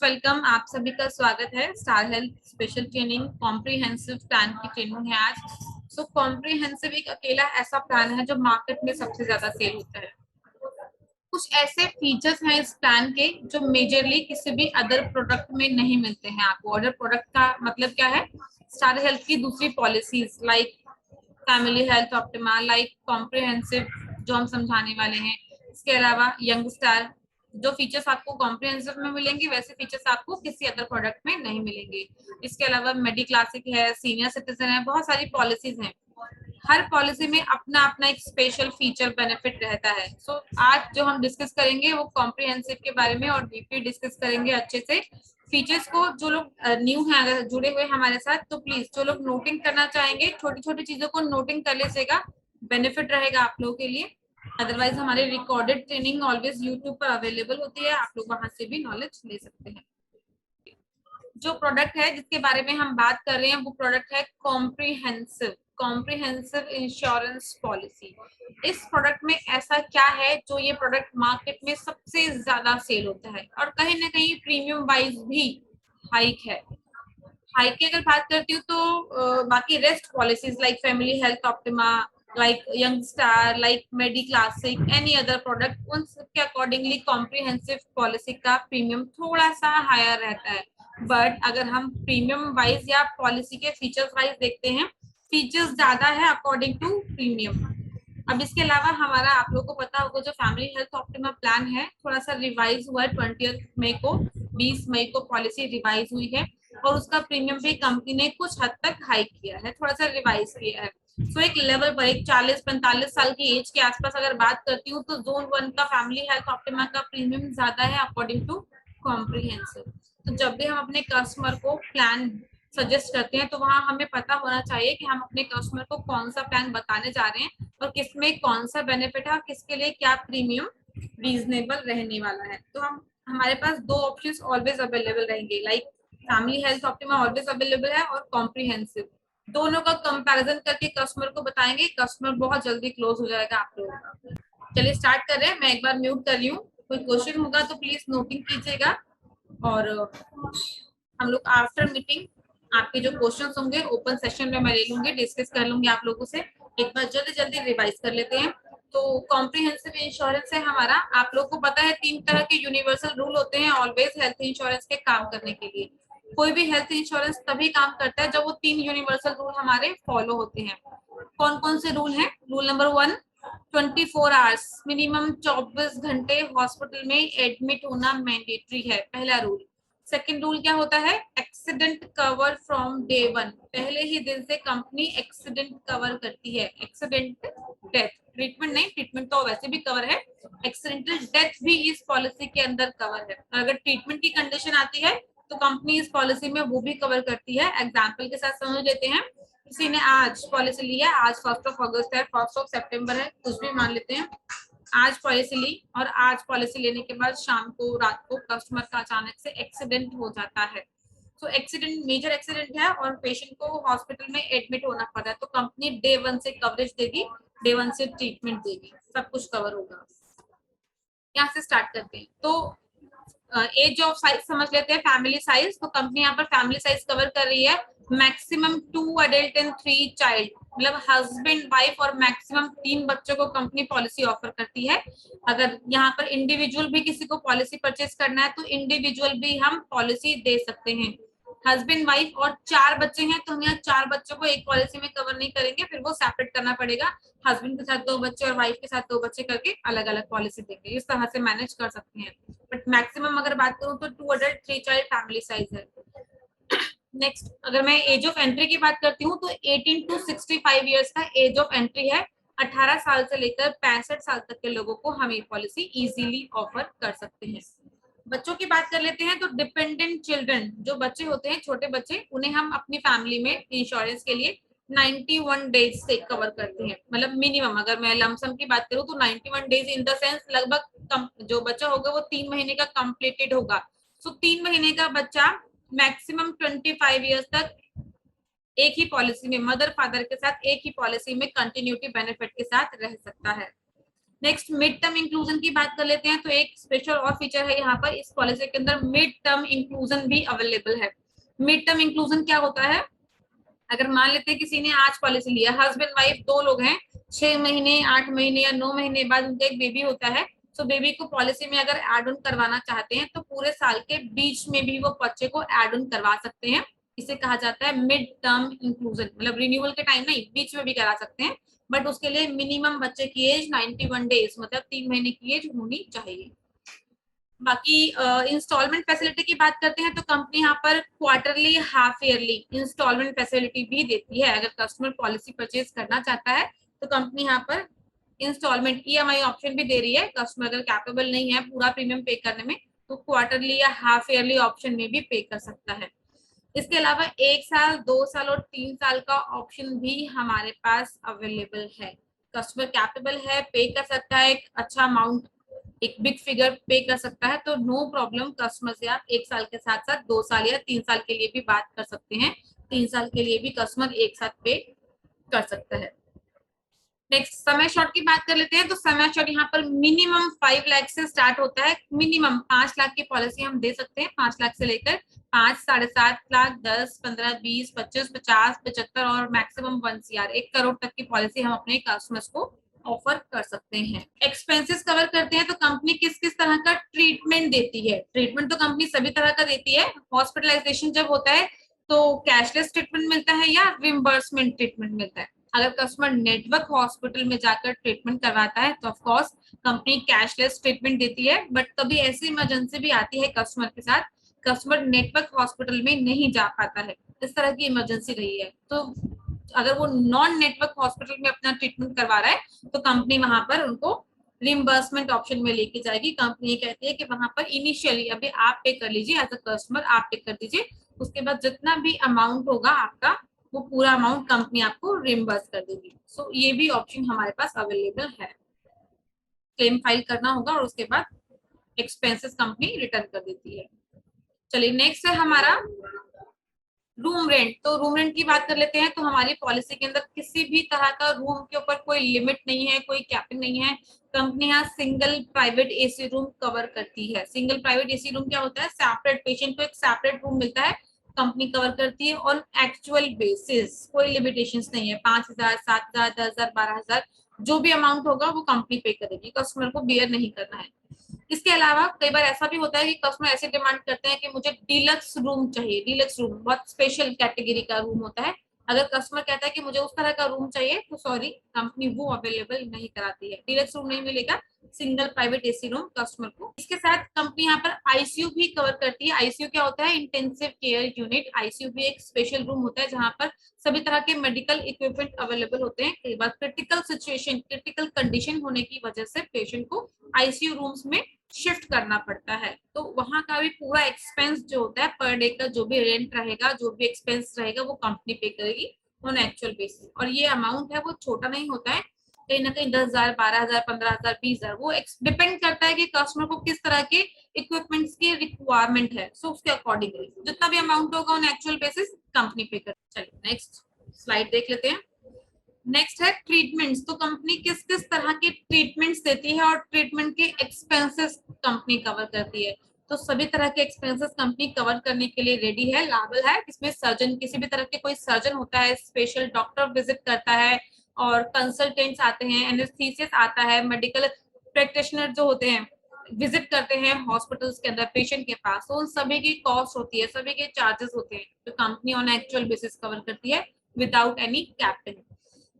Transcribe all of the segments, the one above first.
Welcome. आप सभी का स्वागत है। Star health special training comprehensive plan की ट्रेनिंग है आज। कॉम्प्रिहेंसिव एक अकेला ऐसा प्लान है जो मार्केट में सबसे ज्यादा सेल होता है। कुछ ऐसे फीचर्स हैं इस प्लान के जो मेजरली किसी भी अदर प्रोडक्ट में नहीं मिलते हैं आपको। अदर प्रोडक्ट का मतलब क्या है? स्टार हेल्थ की दूसरी policies like Family Health Optima, like comprehensive जो हम समझाने वाले हैं। इसके अलावा यंग स्टार, जो फीचर्स आपको कॉम्प्रिहेंसिव में मिलेंगे वैसे फीचर्स आपको किसी अदर प्रोडक्ट में नहीं मिलेंगे। इसके अलावा मेडी क्लासिक है, सीनियर सिटीजन है, बहुत सारी पॉलिसीज हैं। हर पॉलिसी में अपना अपना एक स्पेशल फीचर बेनिफिट रहता है। आज जो हम डिस्कस करेंगे वो कॉम्प्रिहेंसिव के बारे में और डीपली डिस्कस करेंगे अच्छे से फीचर्स को। जो लोग न्यू हैं अगर जुड़े हुए हमारे साथ, तो प्लीज जो लोग नोटिंग करना चाहेंगे छोटी छोटी चीजों को नोटिंग कर लीजिएगा, बेनिफिट रहेगा आप लोगों के लिए। अदरवाइज हमारी रिकॉर्डेड ट्रेनिंग ऑलवेज यूट्यूब पर अवेलेबल होती है, आप लोग वहां से भी नॉलेज ले सकते हैं। जो प्रोडक्ट है जिसके बारे में हम बात कर रहे हैं वो प्रोडक्ट है कॉम्प्रिहेंसिव इंश्योरेंस पॉलिसी। इस प्रोडक्ट में ऐसा क्या है जो ये प्रोडक्ट मार्केट में सबसे ज्यादा सेल होता है और कहीं ना कहीं प्रीमियम वाइज भी हाइक है। हाइक की अगर बात करती हूँ तो बाकी rest policies like Family Health Optima, like Young Star, like Medi Classic, any other product, उन सबके अकॉर्डिंगली कॉम्प्रिहेंसिव पॉलिसी का प्रीमियम थोड़ा सा हायर रहता है। बट अगर हम प्रीमियम वाइज या पॉलिसी के फीचर्स वाइज देखते हैं, फीचर्स ज्यादा है अकॉर्डिंग टू प्रीमियम। अब इसके अलावा हमारा, आप लोगों को पता होगा, जो फैमिली हेल्थ ऑप्टिमा प्लान है थोड़ा सा रिवाइज हुआ है 20 मई को, 20 मई को पॉलिसी रिवाइज हुई है और उसका प्रीमियम भी कंपनी ने कुछ हद तक हाइक किया है, थोड़ा सा रिवाइज किया है। एक लेवल पर एक 40-45 साल की एज के आसपास अगर बात करती हूँ तो जोन 1 का फैमिली हेल्थ ऑप्टिमा का प्रीमियम ज्यादा है अकॉर्डिंग टू कॉम्प्रिहेंसिव। तो जब भी हम अपने कस्टमर को प्लान सजेस्ट करते हैं तो वहां हमें पता होना चाहिए कि हम अपने कस्टमर को कौन सा प्लान बताने जा रहे हैं और किसमें कौन सा बेनिफिट है और किसके लिए क्या प्रीमियम रीजनेबल रहने वाला है। तो हम, हमारे पास दो ऑप्शंस ऑलवेज अवेलेबल रहेंगे, like Family Health optima always available है और कॉम्प्रिहेंसिव। दोनों का कंपैरिजन करके कस्टमर को बताएंगे, कस्टमर बहुत जल्दी क्लोज हो जाएगा आप लोगों का। चलिए स्टार्ट कर रहे हैं। मैं एक बार म्यूट कर रही हूँ, कोई क्वेश्चन होगा तो प्लीज नोटिंग कीजिएगा और हम लोग आफ्टर मीटिंग आपके जो क्वेश्चंस होंगे ओपन सेशन में मैं ले लूंगी, डिस्कस कर लूंगी आप लोगों से। एक बार जल्दी जल्दी रिवाइज कर लेते हैं। तो कॉम्प्रिहेंसिव इंश्योरेंस है हमारा, आप लोग को पता है 3 तरह के यूनिवर्सल रूल होते हैं ऑलवेज हेल्थ इंश्योरेंस के काम करने के लिए। कोई भी हेल्थ इंश्योरेंस तभी काम करता है जब वो 3 यूनिवर्सल रूल हमारे फॉलो होते हैं। कौन कौन से रूल हैं? रूल नंबर 1, 24 आवर्स मिनिमम 24 घंटे हॉस्पिटल में एडमिट होना मैंडेटरी है, पहला रूल। सेकेंड रूल क्या होता है? एक्सीडेंट कवर फ्रॉम डे 1, पहले ही दिन से कंपनी एक्सीडेंट कवर करती है। एक्सीडेंट डेथ, ट्रीटमेंट नहीं, ट्रीटमेंट तो वैसे भी कवर है, एक्सीडेंटल डेथ भी इस पॉलिसी के अंदर कवर है। अगर ट्रीटमेंट की कंडीशन आती है तो कंपनी इस पॉलिसी में वो भी कवर करती है। एग्जाम्पल के साथ समझ लेते हैं। किसी ने आज पॉलिसी ली है, आज 1 अगस्त है, 1 सितंबर है, कुछ भी मान लेते हैं। आज पॉलिसी ली और आज पॉलिसी लेने के बाद शाम को, रात को कस्टमर का अचानक से एक्सीडेंट हो जाता है। एक्सीडेंट मेजर एक्सीडेंट है और पेशेंट को हॉस्पिटल में एडमिट होना पड़ा है, तो कंपनी डे 1 से कवरेज देगी, डे 1 से ट्रीटमेंट देगी, सब कुछ कवर होगा। यहाँ से स्टार्ट करते हैं। तो एज ऑफ साइज समझ लेते हैं, फैमिली साइज। तो कंपनी यहाँ पर फैमिली साइज कवर कर रही है, मैक्सिमम 2 अडल्ट एंड 3 चाइल्ड, मतलब हस्बैंड वाइफ और मैक्सिमम 3 बच्चों को कंपनी पॉलिसी ऑफर करती है। अगर यहाँ पर इंडिविजुअल भी किसी को पॉलिसी परचेस करना है तो इंडिविजुअल भी हम पॉलिसी दे सकते हैं। हस्बैंड वाइफ और 4 बच्चे हैं तो हम यहाँ 4 बच्चों को एक पॉलिसी में कवर नहीं करेंगे, फिर वो सेपरेट करना पड़ेगा। हस्बैंड के साथ 2 बच्चे और वाइफ के साथ 2 बच्चे करके अलग अलग पॉलिसी देंगे, इस तरह से मैनेज कर सकते हैं। बट मैक्सिमम अगर बात करूं तो 2 अडल्ट 3 चाइल्ड फैमिली साइज है। नेक्स्ट, अगर मैं एज ऑफ एंट्री की बात करती हूँ तो 18 टू 65 ईयर्स का एज ऑफ एंट्री है। 18 साल से लेकर 65 साल तक के लोगों को हम ये पॉलिसी इजीली ऑफर कर सकते हैं। बच्चों की बात कर लेते हैं तो डिपेंडेंट चिल्ड्रन, जो बच्चे होते हैं, छोटे बच्चे, उन्हें हम अपनी फैमिली में इंश्योरेंस के लिए 91 डेज से कवर करते हैं। मतलब मिनिमम अगर मैं लमसम की बात करूं तो 91 डेज इन द सेंस लगभग जो बच्चा होगा वो 3 महीने का कंप्लीटेड होगा। 3 महीने का बच्चा मैक्सिमम 25 ईयर्स तक एक ही पॉलिसी में, मदर फादर के साथ एक ही पॉलिसी में कंटिन्यूटी बेनिफिट के साथ रह सकता है। नेक्स्ट मिड टर्म इंक्लूजन की बात कर लेते हैं। तो एक स्पेशल और फीचर है यहाँ पर, इस पॉलिसी के अंदर मिड टर्म इंक्लूजन भी अवेलेबल है। मिड टर्म इंक्लूजन क्या होता है, अगर मान लेते हैं किसी ने आज पॉलिसी लिया, हस्बैंड वाइफ दो लोग हैं, 6 महीने 8 महीने या 9 महीने बाद उनका एक बेबी होता है, तो बेबी को पॉलिसी में अगर एड ऑन करवाना चाहते हैं तो पूरे साल के बीच में भी वो बच्चे को एड ऑन करवा सकते हैं। इसे कहा जाता है मिड टर्म इंक्लूजन, मतलब रिन्यूअल के टाइम नहीं, बीच में भी करा सकते हैं, बट उसके लिए मिनिमम बच्चे की एज 91 डेज मतलब 3 महीने की एज होनी चाहिए। बाकी इंस्टॉलमेंट फैसिलिटी की बात करते हैं तो कंपनी यहाँ पर quarterly half yearly instalment facility भी देती है। अगर कस्टमर पॉलिसी परचेज करना चाहता है तो कंपनी यहाँ पर इंस्टॉलमेंट ईएमआई ऑप्शन भी दे रही है। कस्टमर अगर कैपेबल नहीं है पूरा प्रीमियम पे करने में तो क्वार्टरली या हाफ ईयरली ऑप्शन में भी पे कर सकता है। इसके अलावा 1 साल 2 साल और 3 साल का ऑप्शन भी हमारे पास अवेलेबल है। कस्टमर कैपेबल है, पे कर सकता है एक अच्छा अमाउंट, एक बिग फिगर पे कर सकता है, तो नो प्रॉब्लम, कस्टमर से आप 1 साल के साथ साथ 2 साल या 3 साल के लिए भी बात कर सकते हैं। 3 साल के लिए भी कस्टमर एक साथ पे कर सकता है। नेक्स्ट समय शॉर्ट की बात कर लेते हैं। तो समय शॉर्ट यहाँ पर मिनिमम 5 लाख से स्टार्ट होता है। मिनिमम 5 लाख की पॉलिसी हम दे सकते हैं, 5 लाख से लेकर 5, 7.5 लाख, 10, 15, 20, 25, 50, 75 और मैक्सिमम 1 CR 1 करोड़ तक की पॉलिसी हम अपने कस्टमर्स को ऑफर कर सकते हैं। एक्सपेंसेस कवर करते हैं तो कंपनी किस किस तरह का ट्रीटमेंट देती है। ट्रीटमेंट तो कंपनी सभी तरह का देती है। हॉस्पिटलाइजेशन जब होता है तो कैशलेस ट्रीटमेंट मिलता है या रिम्बर्समेंट ट्रीटमेंट मिलता है। अगर कस्टमर नेटवर्क हॉस्पिटल में जाकर ट्रीटमेंट करवाता है तो ऑफकोर्स कंपनी कैशलेस ट्रीटमेंट देती है, बट कभी ऐसी इमरजेंसी भी आती है कस्टमर के साथ, कस्टमर नेटवर्क हॉस्पिटल में नहीं जा पाता है, इस तरह की इमरजेंसी रही है, तो अगर वो नॉन नेटवर्क हॉस्पिटल में अपना ट्रीटमेंट करवा रहा है तो कंपनी वहां पर उनको रिम्बर्समेंट ऑप्शन में लेके जाएगी। कंपनी ये कहती है कि वहां पर इनिशियली अभी आप पे कर लीजिए, एज अ कस्टमर आप पे कर दीजिए, उसके बाद जितना भी अमाउंट होगा आपका वो पूरा अमाउंट कंपनी आपको रिम्बर्स कर देगी। सो ये भी ऑप्शन हमारे पास अवेलेबल है। क्लेम फाइल करना होगा और उसके बाद एक्सपेंसेस कंपनी रिटर्न कर देती है। चलिए नेक्स्ट है हमारा रूम रेंट। तो रूम रेंट की बात कर लेते हैं। तो हमारी पॉलिसी के अंदर किसी भी तरह का रूम के ऊपर कोई लिमिट नहीं है, कोई कैपिंग नहीं है। कंपनी यहाँ single private AC room cover करती है। सिंगल प्राइवेट एसी रूम क्या होता है, सेपरेट पेशेंट को एक सेपरेट रूम मिलता है, कंपनी कवर करती है ऑन एक्चुअल बेसिस, कोई लिमिटेशंस नहीं है। 5,000, 7,000, 10,000, 12,000 जो भी अमाउंट होगा वो कंपनी पे करेगी, कस्टमर को बियर नहीं करना है। इसके अलावा कई बार ऐसा भी होता है कि कस्टमर ऐसे डिमांड करते हैं कि मुझे डीलक्स रूम चाहिए। डीलक्स रूम बहुत स्पेशल कैटेगरी का रूम होता है। अगर कस्टमर कहता है कि मुझे उस तरह का रूम चाहिए तो सॉरी, कंपनी वो अवेलेबल नहीं कराती है, डीलक्स रूम नहीं मिलेगा, single private AC room customer को। इसके साथ कंपनी यहाँ पर आईसीयू भी कवर करती है। आईसीयू क्या होता है, इंटेंसिव केयर यूनिट। आईसीयू भी एक स्पेशल रूम होता है जहां पर सभी तरह के मेडिकल इक्विपमेंट अवेलेबल होते हैं। कई बार क्रिटिकल सिचुएशन, क्रिटिकल कंडीशन होने की वजह से पेशेंट को आईसीयू रूम्स में शिफ्ट करना पड़ता है, तो वहां का भी पूरा एक्सपेंस जो होता है पर डे का, जो भी रेंट रहेगा, जो भी एक्सपेंस रहेगा वो कंपनी पे करेगी ऑन एक्चुअल बेसिस। और ये अमाउंट है वो छोटा नहीं होता है, कहीं ना कहीं 10,000, 12,000, 15,000, 20,000, वो डिपेंड करता है कि कस्टमर को किस तरह के इक्विपमेंट्स की रिक्वायरमेंट है। सो उसके अकॉर्डिंगली जितना भी अमाउंट होगा ऑन एक्चुअल बेसिस कंपनी पे कर। चलिए नेक्स्ट स्लाइड देख लेते हैं। नेक्स्ट है ट्रीटमेंट्स। तो कंपनी किस किस तरह के ट्रीटमेंट्स देती है और ट्रीटमेंट के एक्सपेंसेस कंपनी कवर करती है। तो सभी तरह के एक्सपेंसेस कंपनी कवर करने के लिए रेडी है, लायबल है। इसमें सर्जन, किसी भी तरह के कोई सर्जन होता है, स्पेशल डॉक्टर विजिट करता है और कंसल्टेंट्स आते हैं, एनेस्थीसिस्ट आता है, मेडिकल प्रैक्टिशनर जो होते हैं विजिट करते हैं हॉस्पिटल्स के अंदर पेशेंट के पास, तो उन सभी की कॉस्ट होती है, सभी के चार्जेस होते हैं, तो company on actual basis cover करती है विदाउट एनी कैपिंग।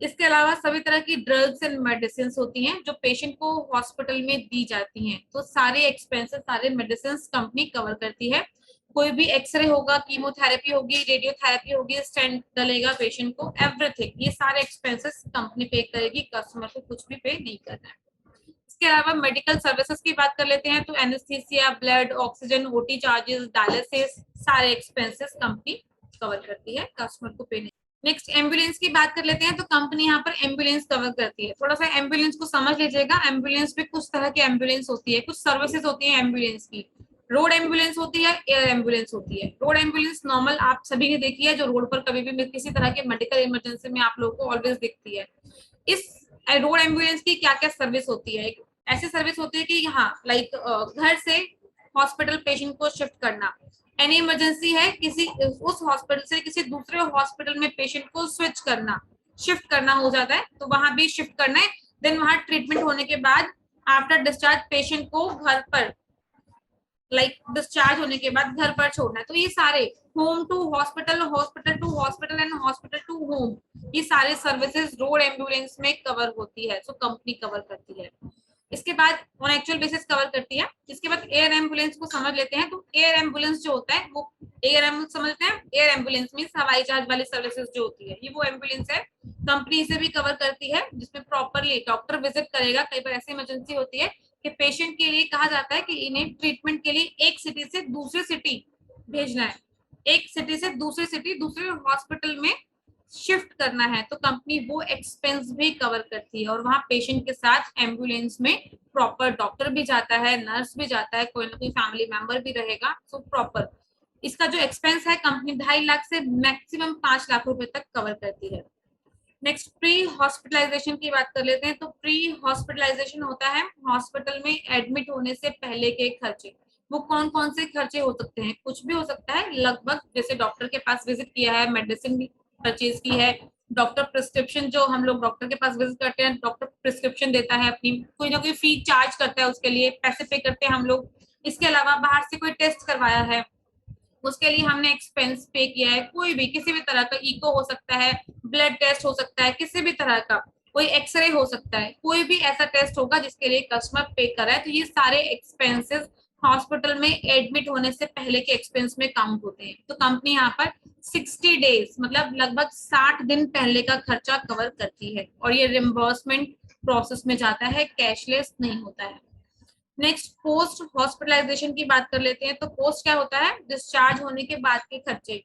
इसके अलावा सभी तरह की ड्रग्स एंड मेडिसिन होती हैं जो पेशेंट को हॉस्पिटल में दी जाती हैं, तो सारे एक्सपेंसेस, सारे मेडिसिन कंपनी कवर करती है। कोई भी एक्सरे होगा, कीमोथेरेपी होगी, रेडियोथेरेपी होगी, स्टेंट डलेगा पेशेंट को, एवरीथिंग, ये सारे एक्सपेंसेस कंपनी पे करेगी, कस्टमर को कुछ भी पे नहीं करना है। इसके अलावा मेडिकल सर्विसेज की बात कर लेते हैं। तो anaesthesia, blood, oxygen, OT charges, dialysis, सारे एक्सपेंसेस कंपनी कवर करती है, कस्टमर को पे नहीं। नेक्स्ट एम्बुलेंस की बात कर लेते हैं। तो कंपनी यहाँ पर एम्बुलेंस कवर करती है। थोड़ा सा एम्बुलेंस को समझ लीजिएगा। एम्बुलेंस में कुछ तरह की एम्बुलेंस होती है, कुछ सर्विसेज होती है एम्बुलेंस की। रोड एम्बुलेंस होती है, एयर एम्बुलेंस होती है। रोड एम्बुलेंस नॉर्मल आप सभी ने देखी है, जो रोड पर कभी भी किसी तरह के मेडिकल इमरजेंसी में आप लोगों को ऑलवेज दिखती है। इस रोड एम्बुलेंस की क्या क्या सर्विस होती है। ऐसी सर्विस होती है कि हाँ लाइक घर से हॉस्पिटल पेशेंट को शिफ्ट करना, एनी इमरजेंसी है किसी उस हॉस्पिटल से किसी दूसरे हॉस्पिटल में पेशेंट को स्विच करना, शिफ्ट करना हो जाता है तो वहां भी शिफ्ट करना है। देन वहां ट्रीटमेंट होने के बाद आफ्टर डिस्चार्ज पेशेंट को घर पर लाइक डिस्चार्ज होने के बाद घर पर छोड़ना है। तो ये सारे home to hospital, hospital to hospital and hospital to home, ये सारे सर्विसेज रोड एम्बुलेंस में कवर होती है, सो कंपनी कवर करती है। इसके बाद ऑन एक्चुअल बेसिस कवर करती है। इसके बाद एयर एम्बुलेंस को समझ लेते हैं। तो एयर एम्बुलेंस जो होता है वो एयर एम्बुलेंस समझते हैं। एयर एम्बुलेंस मीन हवाई जहाज वाली सर्विसेज जो होती है, ये वो एम्बुलेंस है, कंपनी इसे भी कवर करती है, जिसमें प्रॉपरली डॉक्टर विजिट करेगा। कई बार ऐसी इमरजेंसी होती है कि पेशेंट के लिए कहा जाता है कि इन्हें ट्रीटमेंट के लिए एक सिटी से दूसरी सिटी भेजना है, एक सिटी से दूसरी सिटी दूसरे हॉस्पिटल में शिफ्ट करना है, तो कंपनी वो एक्सपेंस भी कवर करती है। और वहां पेशेंट के साथ एम्बुलेंस में प्रॉपर डॉक्टर भी जाता है, नर्स भी जाता है, कोई ना कोई फैमिली मेंबर भी रहेगा। सो प्रॉपर इसका जो एक्सपेंस है कंपनी 2.5 लाख से मैक्सिमम 5 लाख रुपए तक कवर करती है। नेक्स्ट प्री हॉस्पिटलाइजेशन की बात कर लेते हैं। तो प्री हॉस्पिटलाइजेशन होता है हॉस्पिटल में एडमिट होने से पहले के खर्चे। वो कौन कौन से खर्चे हो सकते हैं, कुछ भी हो सकता है लगभग, जैसे डॉक्टर के पास विजिट किया है, मेडिसिन भी परचेज की है, डॉक्टर प्रिस्क्रिप्शन, जो हम लोग डॉक्टर के पास विजिट करते हैं डॉक्टर प्रिस्क्रिप्शन देता है अपनी, कोई ना कोई फी चार्ज करता है, उसके लिए पैसे पे करते हैं हम लोग। इसके अलावा बाहर से कोई टेस्ट करवाया है, उसके लिए हमने एक्सपेंस पे किया है, कोई भी किसी भी तरह का इको हो सकता है, ब्लड टेस्ट हो सकता है, किसी भी तरह का कोई एक्सरे हो सकता है, कोई भी ऐसा टेस्ट होगा जिसके लिए कस्टमर पे कर रहा है, तो ये सारे एक्सपेंसेस हॉस्पिटल में एडमिट होने से पहले के एक्सपेंस में काउंट होते हैं। तो कंपनी यहाँ पर 60 डेज मतलब लगभग 60 दिन पहले का खर्चा कवर करती है, और ये रिम्बर्समेंट प्रोसेस में जाता है, कैशलेस नहीं होता है। नेक्स्ट पोस्ट हॉस्पिटलाइजेशन की बात कर लेते हैं। तो पोस्ट क्या होता है, डिस्चार्ज होने के बाद के खर्चे।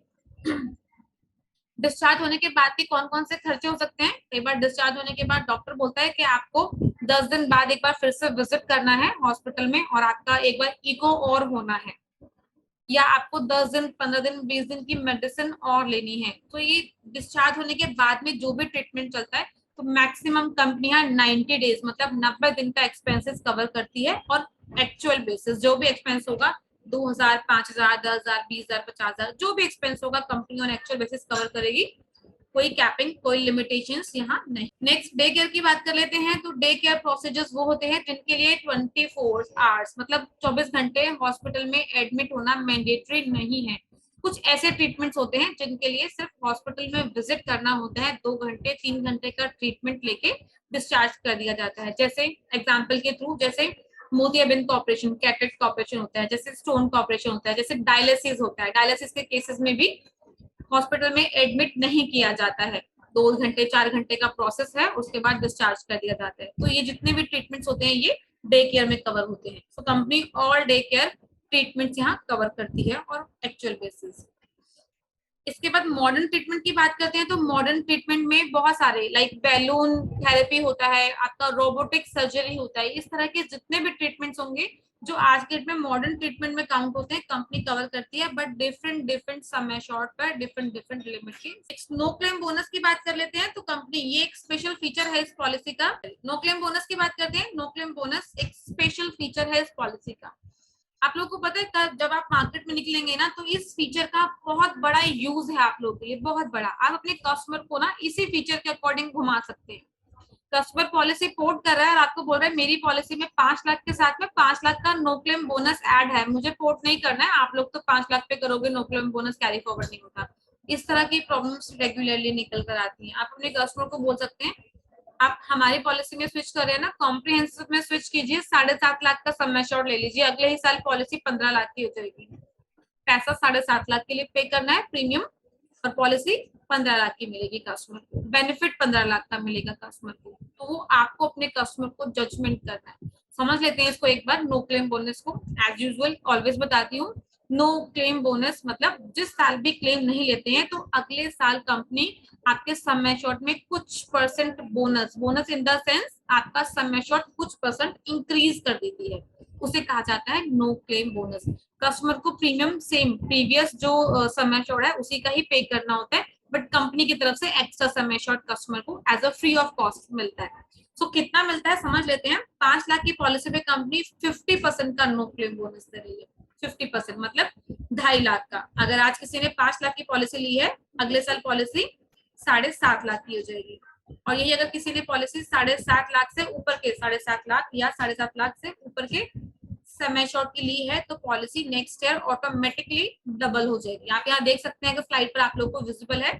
डिस्चार्ज होने के बाद के कौन कौन से खर्चे हो सकते हैं। कई बार डिस्चार्ज होने के बाद डॉक्टर बोलता है कि आपको 10 दिन बाद एक बार फिर से विजिट करना है हॉस्पिटल में, और आपका एक बार इको और होना है, या आपको 10 दिन 15 दिन 20 दिन की मेडिसिन और लेनी है। तो ये डिस्चार्ज होने के बाद में जो भी ट्रीटमेंट चलता है, तो मैक्सिमम कंपनियां 90 डेज मतलब 90 दिन का एक्सपेंसेस कवर करती है, और एक्चुअल बेसिस जो भी एक्सपेंस होगा 2000, 5000, 10,000, 20,000, 50,000 जो भी एक्सपेंस होगा company on actual basis cover करेगी, कोई कैपिंग कोई लिमिटेशंस यहाँ नहीं। नेक्स्ट डे केयर की बात कर लेते हैं। तो डे केयर प्रोसीजर्स वो होते हैं जिनके लिए 24 आवर्स मतलब 24 घंटे हॉस्पिटल में एडमिट होना मैंडेटरी नहीं है। कुछ ऐसे ट्रीटमेंट्स होते हैं जिनके लिए सिर्फ हॉस्पिटल में विजिट करना होता है, 2 घंटे 3 घंटे का ट्रीटमेंट लेके डिस्चार्ज कर दिया जाता है। जैसे एग्जाम्पल के थ्रू, जैसे मोतियाबिंद का ऑपरेशन, कैटरेक्ट का ऑपरेशन होता है, जैसे स्टोन का ऑपरेशन होता है, जैसे डायलिसिस होता है। डायलिसिस के केसेस में भी हॉस्पिटल में एडमिट नहीं किया जाता है, 2 घंटे 4 घंटे का प्रोसेस है, उसके बाद डिस्चार्ज कर दिया जाता है। तो ये जितने भी ट्रीटमेंट्स होते हैं ये डे केयर में कवर होते हैं। तो company all day care treatments यहाँ कवर करती है और एक्चुअल बेसिस। इसके बाद मॉडर्न ट्रीटमेंट की बात करते हैं। तो मॉडर्न ट्रीटमेंट में बहुत सारे लाइक बैलून थेरेपी होता है, आपका रोबोटिक सर्जरी होता है, इस तरह के जितने भी ट्रीटमेंट्स होंगे जो आज के डेट में मॉडर्न ट्रीटमेंट में काउंट होते हैं, कंपनी कवर करती है, बट डिफरेंट सम एश्योर्ड पर डिफरेंट लिमिट के। नो क्लेम बोनस की बात कर लेते हैं। तो कंपनी, ये एक स्पेशल फीचर है इस पॉलिसी का। नो क्लेम बोनस की बात करते हैं। नो क्लेम बोनस एक स्पेशल फीचर है इस पॉलिसी का। आप लोग को पता है जब आप मार्केट में निकलेंगे ना, तो इस फीचर का बहुत बड़ा यूज है आप लोगों के लिए, बहुत बड़ा। आप अपने कस्टमर को ना इसी फीचर के अकॉर्डिंग घुमा सकते हैं। कस्टमर पॉलिसी पोर्ट कर रहा है और आपको बोल रहा है मेरी पॉलिसी में 5 लाख के साथ में 5 लाख का नो क्लेम बोनस ऐड है, मुझे पोर्ट नहीं करना है, आप लोग तो 5 लाख पे करोगे, no claim bonus carry forward नहीं होता। इस तरह की प्रॉब्लम्स रेगुलरली निकल कर आती हैं। आप अपने कस्टमर को बोल सकते हैं आप हमारी पॉलिसी में स्विच कर रहे हैं ना, कॉम्प्रिहेंसिव में स्विच कीजिए, 7.5 लाख का सम एश्योर्ड ले लीजिए, अगले ही साल पॉलिसी 15 लाख की हो जाएगी। पैसा 7.5 लाख के लिए पे करना है प्रीमियम, और पॉलिसी 15 लाख की मिलेगी कस्टमर को, बेनिफिट 15 लाख का मिलेगा कस्टमर को। तो वो आपको अपने कस्टमर को जजमेंट करना है। समझ लेते हैं इसको एक बार। नो क्लेम बोनस को एज यूजुअल ऑलवेज बताती हूँ, नो क्लेम बोनस मतलब जिस साल भी क्लेम नहीं लेते हैं तो अगले साल कंपनी आपके सम एश्योर्ड में कुछ percent bonus in the sense आपका सम एश्योर्ड कुछ परसेंट इंक्रीज कर देती है, उसे कहा जाता है नो क्लेम बोनस। कस्टमर को प्रीमियम सेम प्रीवियस जो सम एश्योर्ड है उसी का ही पे करना होता है, बट कंपनी की तरफ से एक्स्ट्रा सम एश्योर्ड कस्टमर को as a free of cost मिलता है। कितना मिलता है समझ लेते हैं। 5 लाख की पॉलिसी पे कंपनी 50% का नो क्लेम बोनस दे रही है। 50% मतलब 2.5 लाख का। अगर आज किसी ने 5 लाख की पॉलिसी ली है, अगले साल पॉलिसी 7.5 लाख की हो जाएगी। और यही अगर किसी ने पॉलिसी 7.5 लाख से ऊपर के 7.5 लाख या 7.5 लाख से ऊपर के समय शॉर्ट की ली है, तो policy next year automatically double हो जाएगी। आप यहाँ देख सकते हैं कि स्लाइड पर आप लोगों को विजिबल है,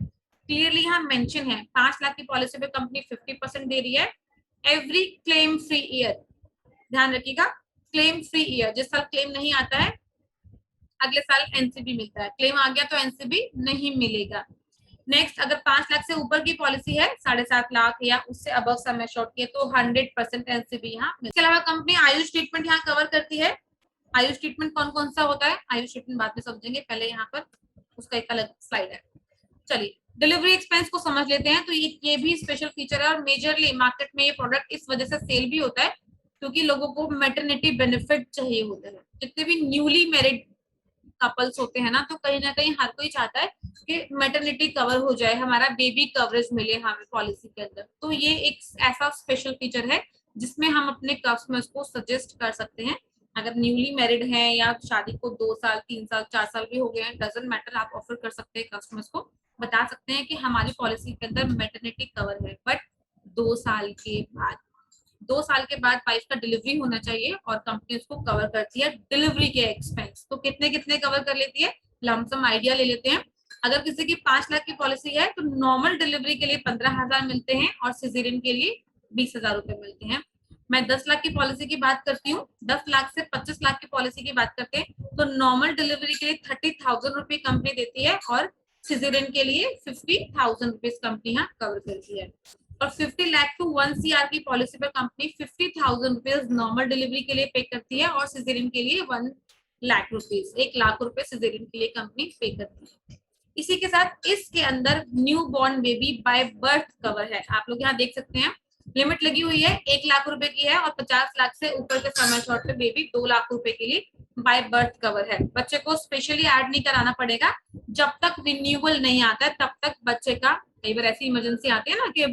क्लियरली यहाँ मेंशन है। 5 लाख की पॉलिसी पे कंपनी 50% दे रही है एवरी क्लेम फ्री ईयर। ध्यान रखिएगा, क्लेम फ्री ईयर। जिस साल क्लेम नहीं आता है अगले साल एनसीबी मिलता है, क्लेम आ गया तो एनसीबी नहीं मिलेगा। नेक्स्ट, अगर 5 लाख से ऊपर की पॉलिसी है, 7.5 लाख या उससे अबव समय शॉर्ट की है, तो 100% एनसीबी यहाँ। इसके अलावा कंपनी आयुष ट्रीटमेंट यहाँ कवर करती है। आयुष ट्रीटमेंट कौन कौन सा होता है, आयुष ट्रीटमेंट बाद में समझेंगे, पहले यहाँ पर उसका एक अलग स्लाइड है। चलिए डिलीवरी एक्सपेंस को समझ लेते हैं। तो ये भी स्पेशल फीचर है और मेजरली मार्केट में ये प्रोडक्ट इस वजह से सेल भी होता है क्योंकि लोगों को मैटरनिटी बेनिफिट चाहिए होता है। जितने भी न्यूली मैरिड कपल्स होते हैं ना, तो कहीं ना कहीं हर कोई चाहता है कि मैटरनिटी कवर हो जाए, हमारा बेबी कवरेज मिले हमें पॉलिसी के अंदर। तो ये एक ऐसा स्पेशल फीचर है जिसमें हम अपने कस्टमर्स को सजेस्ट कर सकते हैं। अगर न्यूली मैरिड हैं या शादी को 2 साल 3 साल 4 साल भी हो गए हैं, डजंट मैटर, आप ऑफर कर सकते हैं कस्टमर्स को, बता सकते हैं कि हमारी पॉलिसी के अंदर मैटरनिटी कवर है, बट 2 साल के बाद 2 साल के बाद वाइफ का डिलीवरी होना चाहिए और कंपनी उसको कवर करती है डिलीवरी के एक्सपेंस। तो कितने कितने कवर कर लेती है, लमसम आइडिया ले लेते हैं। अगर किसी की 5 लाख की पॉलिसी है तो नॉर्मल डिलीवरी के लिए 15,000 मिलते हैं और सिजेरियन के लिए 20,000 रुपए मिलते हैं। मैं 10 लाख की पॉलिसी की बात करती हूँ। 10 लाख से 25 लाख की पॉलिसी की बात करते हैं तो नॉर्मल डिलीवरी के लिए 30,000 रुपए कंपनी देती है और सिजेरियन के लिए 50,000 रुपीज कंपनी यहाँ कवर करती है। और 50 लाख टू 1 CR की पॉलिसी पर कंपनी 50,000 रुपीज नॉर्मल डिलीवरी के लिए पे करती है और सिजेरियन के लिए 1 लाख रुपीज, 1 लाख रुपए सिजेरियन के लिए कंपनी पे करती है। इसी के साथ इसके अंदर new born baby by birth cover है। आप लोग यहाँ देख सकते हैं लिमिट लगी हुई है, 1 लाख रुपए की है और 50 लाख से ऊपर के समय शॉर्ट पे बेबी 2 लाख रुपए के लिए बाय बर्थ कवर है। बच्चे को स्पेशली ऐड नहीं कराना पड़ेगा, जब तक रिन्यूअल नहीं आता है तब तक बच्चे का, कई बार ऐसी इमरजेंसी आती है ना कि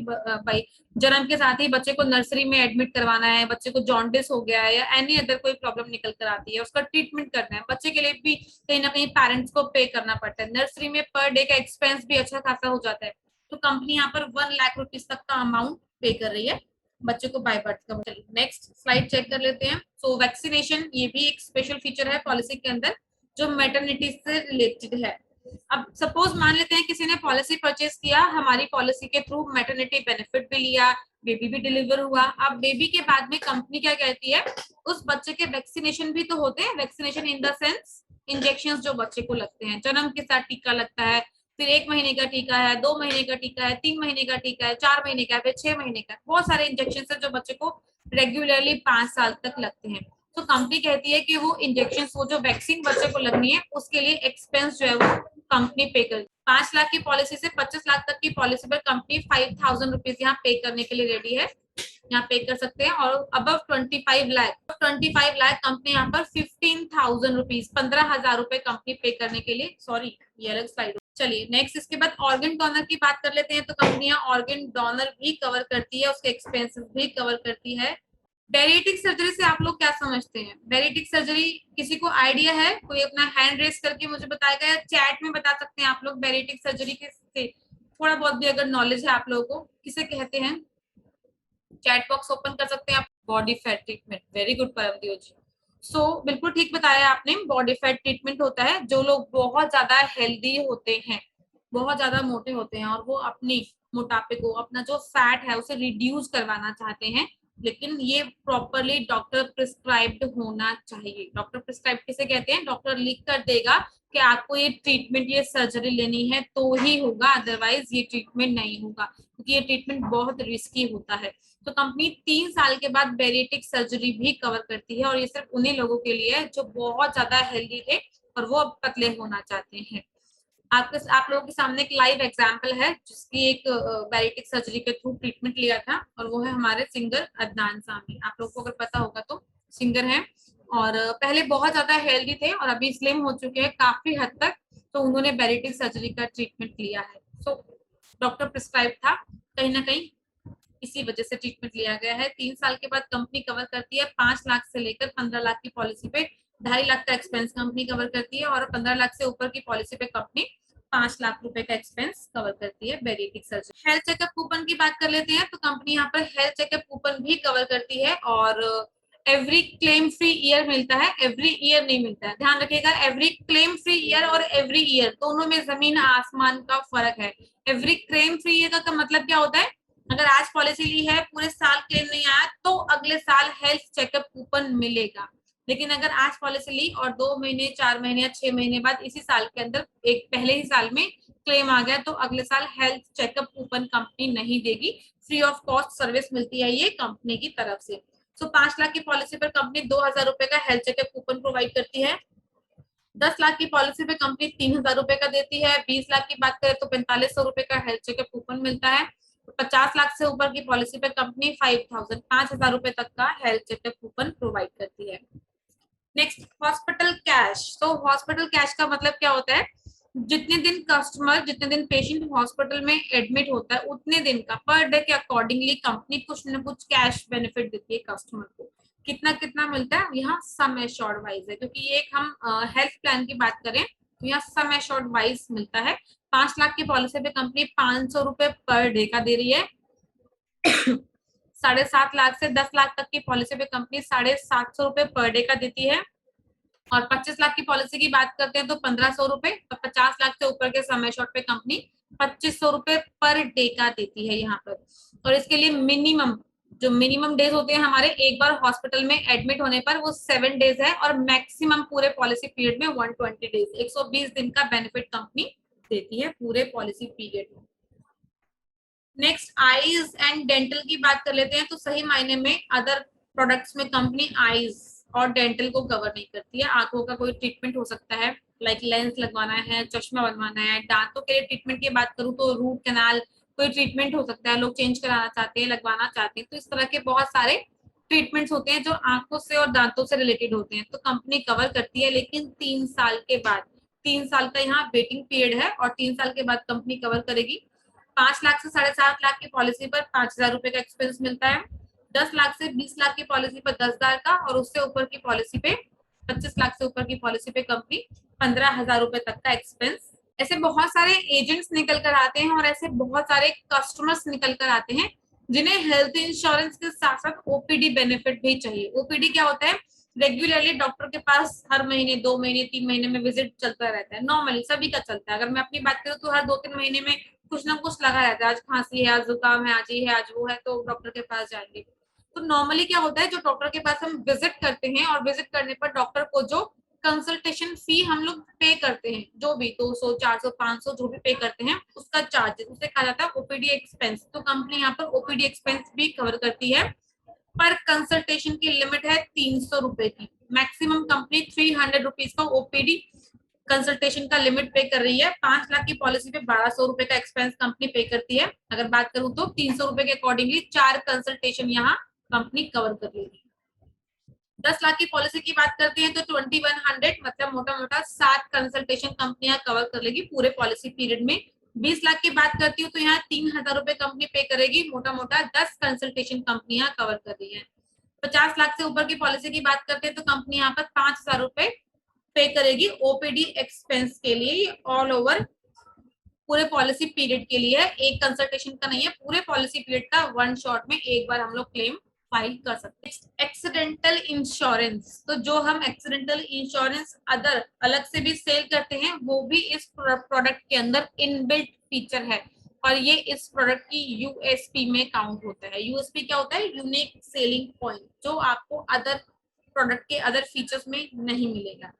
भाई जन्म के साथ ही बच्चे को नर्सरी में एडमिट करवाना है, बच्चे को जॉन्डिस हो गया है या एनी अदर कोई प्रॉब्लम निकल कर आती है, उसका ट्रीटमेंट करना है, बच्चे के लिए भी कहीं ना कहीं पेरेंट्स को पे करना पड़ता है। नर्सरी में पर डे का एक्सपेंस भी अच्छा खासा हो जाता है, तो कंपनी यहाँ पर 1 लाख रुपीज तक का अमाउंट पे कर रही है बच्चे को बाय बर्थ का। नेक्स्ट स्लाइड चेक कर लेते हैं। सो वैक्सीनेशन, ये भी एक स्पेशल फीचर है पॉलिसी के अंदर जो मैटरनिटी से रिलेटेड है। अब सपोज मान लेते हैं किसी ने पॉलिसी परचेज किया, हमारी पॉलिसी के थ्रू मैटरनिटी बेनिफिट भी लिया, बेबी भी डिलीवर हुआ। अब बेबी के बाद में कंपनी क्या कहती है, उस बच्चे के वैक्सीनेशन भी तो होते हैं। Vaccination in the sense injection जो बच्चे को लगते हैं, जन्म के साथ टीका लगता है, फिर 1 महीने का टीका है, 2 महीने का टीका है, 3 महीने का टीका है, 4 महीने का है, फिर 6 महीने का, बहुत सारे इंजेक्शन है जो बच्चे को रेगुलरली 5 साल तक लगते हैं। तो कंपनी कहती है कि वो इंजेक्शन, वो जो वैक्सीन बच्चे को लगनी है उसके लिए एक्सपेंस जो है वो कंपनी पे कर। 5 लाख की पॉलिसी से 25 लाख तक की पॉलिसी पर कंपनी 5,000 रुपीज यहाँ पे करने के लिए रेडी है, यहाँ पे कर सकते हैं। और अबव 25 लाख कंपनी यहाँ पर 15,000 रुपीज, 15,000 रुपए कंपनी पे करने के लिए, सॉरी ये अलग स्लाइड। चलिए नेक्स्ट, इसके बाद ऑर्गन डोनर की बात कर लेते हैं। तो कंपनी ऑर्गन डोनर भी कवर करती है, उसके एक्सपेंसेस भी कवर करती है। बेरिएटिक सर्जरी से आप लोग क्या समझते हैं, बेरिएटिक सर्जरी किसी को आइडिया है, कोई अपना हैंड रेस करके मुझे बताएगा या चैट में बता सकते हैं आप लोग। बेरिएटिक सर्जरी के से थोड़ा बहुत भी अगर नॉलेज है आप लोगों को, किसे कहते हैं, चैट बॉक्स ओपन कर सकते हैं आप। Body fat treatment, very good Paramdev ji. So बिल्कुल ठीक बताया आपने, बॉडी फैट ट्रीटमेंट होता है। जो लोग बहुत ज्यादा हेल्दी होते हैं, बहुत ज्यादा मोटे होते हैं और वो अपनी मोटापे को, अपना जो फैट है उसे रिड्यूस करवाना चाहते हैं, लेकिन ये प्रॉपरली डॉक्टर प्रिस्क्राइब्ड होना चाहिए। डॉक्टर प्रिस्क्राइब किसे कहते हैं, डॉक्टर लिख कर देगा कि आपको ये ट्रीटमेंट, ये सर्जरी लेनी है तो ही होगा, अदरवाइज ये ट्रीटमेंट नहीं होगा, क्योंकि ये ट्रीटमेंट बहुत रिस्की होता है। तो कंपनी 3 साल के बाद बेरिएटिक सर्जरी भी कवर करती है और ये सिर्फ उन्हीं लोगों के लिए है जो बहुत ज्यादा हेल्दी थे और वो पतले होना चाहते हैं। आप लोगों के सामने एक लाइव एग्जांपल है जिसकी एक बेरिएटिक सर्जरी के थ्रू ट्रीटमेंट लिया था, और वो है हमारे सिंगर अदनान सामी। आप लोगों को अगर पता होगा तो सिंगर हैं और पहले बहुत ज्यादा हेल्दी थे और अभी स्लिम हो चुके हैं काफी हद तक, तो उन्होंने बेरिएटिक सर्जरी का ट्रीटमेंट लिया है। सो डॉक्टर प्रिस्क्राइब था कहीं ना कहीं, इसी वजह से ट्रीटमेंट लिया गया है। 3 साल के बाद कंपनी कवर करती है 5 लाख से लेकर 15 लाख की पॉलिसी पे 2.5 लाख का एक्सपेंस कंपनी कवर करती है, और 15 लाख से ऊपर की पॉलिसी पे कंपनी 5 लाख रुपए का एक्सपेंस कवर करती है bariatric surgery. Health checkup coupon की बात कर लेते हैं, तो कंपनी यहाँ पर हेल्थ चेकअप कूपन भी कवर करती है, और एवरी क्लेम फ्री ईयर मिलता है, एवरी ईयर नहीं मिलता है, ध्यान रखिएगा। एवरी क्लेम फ्री ईयर और एवरी ईयर दोनों में जमीन आसमान का फर्क है। एवरी क्लेम फ्री ईयर का मतलब क्या होता है, अगर आज पॉलिसी ली है, पूरे साल क्लेम नहीं आया, तो अगले साल हेल्थ चेकअप कूपन मिलेगा। लेकिन अगर आज पॉलिसी ली और 2 महीने, 4 महीने या 6 महीने बाद इसी साल के अंदर एक पहले ही साल में क्लेम आ गया, तो अगले साल हेल्थ चेकअप कूपन कंपनी नहीं देगी। फ्री ऑफ कॉस्ट सर्विस मिलती है ये कंपनी की तरफ से। सो 5 लाख की पॉलिसी पर कंपनी 2,000 रुपए का हेल्थ चेकअप कूपन प्रोवाइड करती है। 10 लाख की पॉलिसी पे कंपनी 3,000 रुपए का देती है। 20 लाख की बात करें तो 4500 रुपए का हेल्थ चेकअप कूपन मिलता है। 50 लाख से ऊपर की पॉलिसी पे कंपनी 5,000 रुपए तक का हेल्थ चेकअप कूपन प्रोवाइड करती है। Next, hospital cash. तो हॉस्पिटल कैश का मतलब क्या होता है, जितने दिन पेशेंट हॉस्पिटल में एडमिट होता है, उतने दिन का पर डे के अकॉर्डिंगली कंपनी कुछ न कुछ कैश बेनिफिट देती है कस्टमर को। कितना कितना मिलता है, यहाँ सम एश्योर्ड वाइज है, क्योंकि ये एक हम हेल्थ प्लान की बात करें तो यहाँ सम एश्योर्ड वाइज मिलता है। 5 लाख की पॉलिसी पे कंपनी 500 रुपए पर डे का दे रही है। 7.5 लाख से 10 लाख तक की पॉलिसी पे कंपनी 750 रुपए पर डे का देती है। और 25 लाख की पॉलिसी की बात करते हैं तो 1,500 रुपए, और 50 लाख से ऊपर के समय शॉर्ट पे कंपनी 2,500 रुपए पर डे का देती है यहाँ पर। और इसके लिए मिनिमम डेज होते हैं हमारे एक बार हॉस्पिटल में एडमिट होने पर, वो 7 डेज है, और मैक्सिमम पूरे पॉलिसी पीरियड में 120 डेज, 120 दिन का बेनिफिट कंपनी देती है पूरे पॉलिसी पीरियड में। नेक्स्ट, आईज एंड डेंटल की बात कर लेते हैं, तो सही मायने में अदर प्रोडक्ट्स में कंपनी आईज और डेंटल को कवर नहीं करती है। आंखों का कोई ट्रीटमेंट हो सकता है, लाइक लेंस लगवाना है, चश्मा बनवाना है। दांतों के लिए ट्रीटमेंट की बात करूँ तो रूट कैनाल कोई ट्रीटमेंट हो सकता है, लोग चेंज कराना चाहते हैं, लगवाना चाहते हैं, तो इस तरह के बहुत सारे ट्रीटमेंट्स होते हैं जो आंखों से और दांतों से रिलेटेड होते हैं, तो कंपनी कवर करती है, लेकिन 3 साल के बाद। 3 साल का यहाँ वेटिंग पीरियड है, और 3 साल के बाद कंपनी कवर करेगी। 5 लाख से 7.5 लाख की पॉलिसी पर 5,000 रुपए का एक्सपेंस मिलता है। 10 लाख से 20 लाख की पॉलिसी पर 10,000 का, और उससे ऊपर की पॉलिसी पे 25 लाख से ऊपर की पॉलिसी पे कंपनी 15,000 रुपए तक का एक्सपेंस। ऐसे बहुत सारे एजेंट्स निकल कर आते हैं, और ऐसे बहुत सारे कस्टमर्स निकल कर आते हैं जिन्हें हेल्थ इंश्योरेंस के साथ साथ ओपीडी बेनिफिट भी चाहिए। ओपीडी क्या होता है, रेगुलरली डॉक्टर के पास हर महीने, 2 महीने, 3 महीने में विजिट चलता रहता है, नॉर्मली सभी का चलता है। अगर मैं अपनी बात करूँ तो हर 2-3 महीने में कुछ ना कुछ लगा रहता है, आज खांसी है, आज जुकाम है, आज ये है, आज वो है, तो डॉक्टर के पास जाएंगे। तो नॉर्मली क्या होता है, जो डॉक्टर के पास हम विजिट करते हैं, और विजिट करने पर डॉक्टर को जो कंसल्टेशन फी हम लोग पे करते हैं, जो भी 200, 400, 500 जो भी पे करते हैं, उसका चार्ज, उसे कहा जाता है ओपीडी एक्सपेंस। तो कंपनी यहाँ पर ओपीडी एक्सपेंस भी कवर करती है। पर कंसल्टेशन की लिमिट है 300 रुपए की। मैक्सिमम कंपनी 300 रुपीज का ओपीडी कंसल्टेशन का लिमिट पे कर रही है। 5 लाख की पॉलिसी पे 1,200 रुपए का एक्सपेंस कंपनी पे करती है। अगर बात करूं तो 300 रुपए के अकॉर्डिंगली 4 कंसल्टेशन यहाँ कंपनी कवर कर लेगी। 10 लाख की पॉलिसी की बात करते हैं तो 2100, मतलब मोटा मोटा 7 कंसल्टेशन कंपनियां कवर कर लेगी पूरे पॉलिसी पीरियड में। 20 लाख की बात करती हूँ तो यहाँ 3,000 रुपए कंपनी पे करेगी, मोटा मोटा 10 कंसल्टेशन कंपनियां कवर कर रही है। 50 लाख से ऊपर की पॉलिसी की बात करते हैं तो कंपनी यहाँ पर 5,000 रुपए पे करेगी ओपीडी एक्सपेंस के लिए, ऑल ओवर पूरे पॉलिसी पीरियड के लिए। एक कंसल्टेशन का नहीं है, पूरे पॉलिसी पीरियड का वन शॉट में एक बार हम लोग क्लेम फाइल कर सकते हैं। एक्सीडेंटल इंश्योरेंस, तो जो हम एक्सीडेंटल इंश्योरेंस अदर अलग से भी सेल करते हैं, वो भी इस प्रोडक्ट के अंदर इनबिल्ट फीचर है, और ये इस प्रोडक्ट की यूएसपी में काउंट होता है। यूएसपी क्या होता है, यूनिक सेलिंग पॉइंट, जो आपको अदर प्रोडक्ट के अदर फीचर्स में नहीं मिलेगा।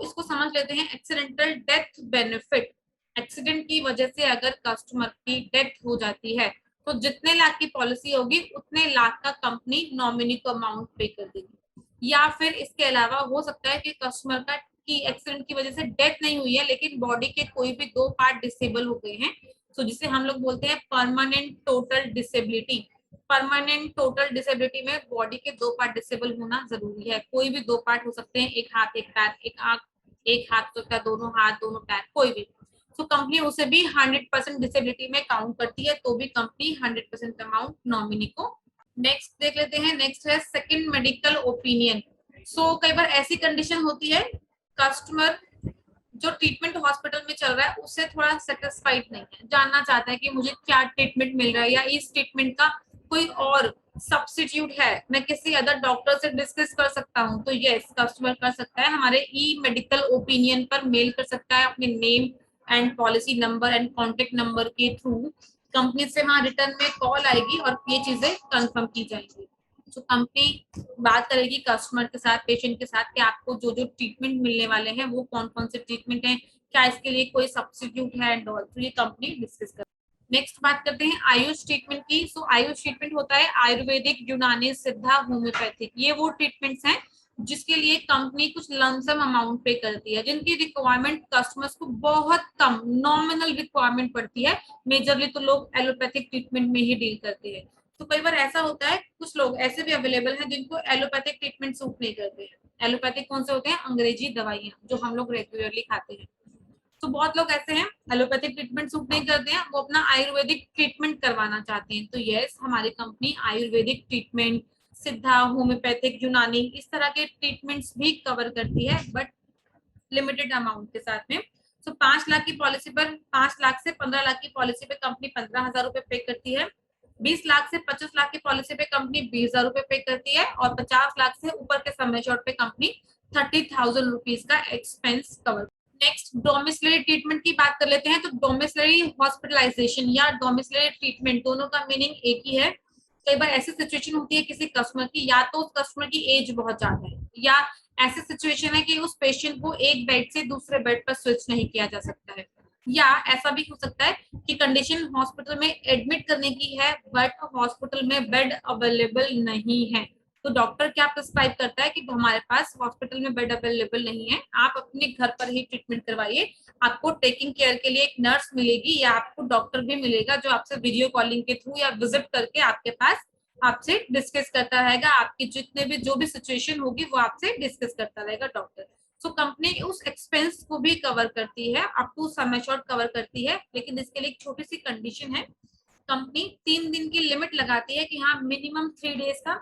इसको समझ लेते हैं। एक्सीडेंटल डेथ बेनिफिट, एक्सीडेंट की वजह से अगर कस्टमर की डेथ हो जाती है तो जितने लाख की पॉलिसी होगी उतने लाख का कंपनी नॉमिनी को अमाउंट पे कर देगी। या फिर इसके अलावा हो सकता है कि कस्टमर का की एक्सीडेंट की वजह से डेथ नहीं हुई है, लेकिन बॉडी के कोई भी 2 पार्ट डिसेबल हो गए हैं, जिसे हम लोग बोलते हैं permanent total disability. Permanent total disability में बॉडी के 2 पार्ट डिसेबल होना जरूरी है। कोई भी 2 पार्ट हो सकते हैं, एक हाथ, एक पैर, एक आंख, एक हाथ तो क्या, दोनों हाथ, दोनों पैर, कोई भी। तो कंपनी उसे भी 100% डिसेबिलिटी में काउंट करती है, तो भी कंपनी 100% अमाउंट नॉमिनी को। नेक्स्ट देख लेते हैं, नेक्स्ट है सेकंड मेडिकल ओपिनियन। सो कई बार ऐसी कंडीशन होती है, कस्टमर जो ट्रीटमेंट हॉस्पिटल में चल रहा है उससे थोड़ा सेटिस्फाइड नहीं है, जानना चाहता है कि मुझे क्या ट्रीटमेंट मिल रहा है या इस ट्रीटमेंट का कोई और सब्स्टिट्यूट है, मैं किसी अदर डॉक्टर से डिस्कस कर सकता हूँ। तो यस, कस्टमर कर सकता है, हमारे ई मेडिकल ओपिनियन पर मेल कर सकता है अपने name and policy number and contact number के थ्रू। कंपनी से वहां रिटर्न में कॉल आएगी और ये चीजें कंफर्म की जाएंगी। तो कंपनी बात करेगी कस्टमर के साथ, पेशेंट के साथ कि आपको जो जो ट्रीटमेंट मिलने वाले हैं वो कौन कौन से ट्रीटमेंट हैं, क्या इसके लिए कोई सब्स्टिट्यूट है एंड ऑल, तो ये कंपनी डिस्कस कर। नेक्स्ट बात करते हैं आयुष ट्रीटमेंट की। सो आयुष ट्रीटमेंट होता है आयुर्वेदिक, यूनानी, सिद्धा, होम्योपैथिक, ये वो ट्रीटमेंट्स हैं जिसके लिए कंपनी कुछ लमसम अमाउंट पे करती है, जिनकी रिक्वायरमेंट कस्टमर्स को बहुत कम नॉमिनल रिक्वायरमेंट पड़ती है। मेजरली तो लोग एलोपैथिक ट्रीटमेंट में ही डील करते हैं। तो कई बार ऐसा होता है, कुछ लोग ऐसे भी अवेलेबल हैं जिनको एलोपैथिक ट्रीटमेंट सूट नहीं करते हैं। एलोपैथिक कौन से होते हैं? अंग्रेजी दवाइयां जो हम लोग रेगुलरली खाते हैं। तो बहुत लोग ऐसे हैं एलोपैथिक ट्रीटमेंट सूट नहीं करते हैं, वो अपना आयुर्वेदिक ट्रीटमेंट करवाना चाहते हैं। तो यस, हमारी कंपनी आयुर्वेदिक ट्रीटमेंट, सिद्धा, होम्योपैथिक, यूनानी, इस तरह के ट्रीटमेंट्स भी कवर करती है, बट लिमिटेड अमाउंट के साथ में। तो 5 लाख की पॉलिसी पर, 5 लाख से 15 लाख की पॉलिसी पे कंपनी 15,000 रुपए पे करती है। 20 लाख से 25 लाख की पॉलिसी पे कंपनी 20,000 रुपए पे करती है, और 50 लाख से ऊपर के सम एश्योर्ड पे कंपनी 30,000 रुपीज का expense cover. Next domiciliary treatment की बात कर लेते हैं। तो डोमिसिलरी हॉस्पिटलाइजेशन या डोमिसिलरी ट्रीटमेंट, दोनों का मीनिंग एक ही है। कई बार ऐसी सिचुएशन होती है किसी कस्टमर की, या तो उस कस्टमर की एज बहुत ज्यादा है, या ऐसी सिचुएशन है कि उस पेशेंट को एक बेड से दूसरे बेड पर स्विच नहीं किया जा सकता है, या ऐसा भी हो सकता है कि कंडीशन हॉस्पिटल में एडमिट करने की है बट हॉस्पिटल में बेड अवेलेबल नहीं है। तो डॉक्टर क्या प्रिस्क्राइब करता है कि हमारे पास हॉस्पिटल में बेड अवेलेबल नहीं है, आप अपने घर पर ही ट्रीटमेंट करवाइए। आपको टेकिंग केयर के लिए एक नर्स मिलेगी या आपको डॉक्टर भी मिलेगा जो आपसे वीडियो कॉलिंग के थ्रू या विजिट करके आपके पास आपसे डिस्कस करता रहेगा, आपकी जितने भी जो भी सिचुएशन होगी वो आपसे डिस्कस करता रहेगा डॉक्टर। सो कंपनी उस एक्सपेंस को भी कवर करती है, up to sum assured cover करती है, लेकिन इसके लिए एक छोटी सी कंडीशन है। कंपनी 3 दिन की लिमिट लगाती है कि हाँ मिनिमम 3 डेज का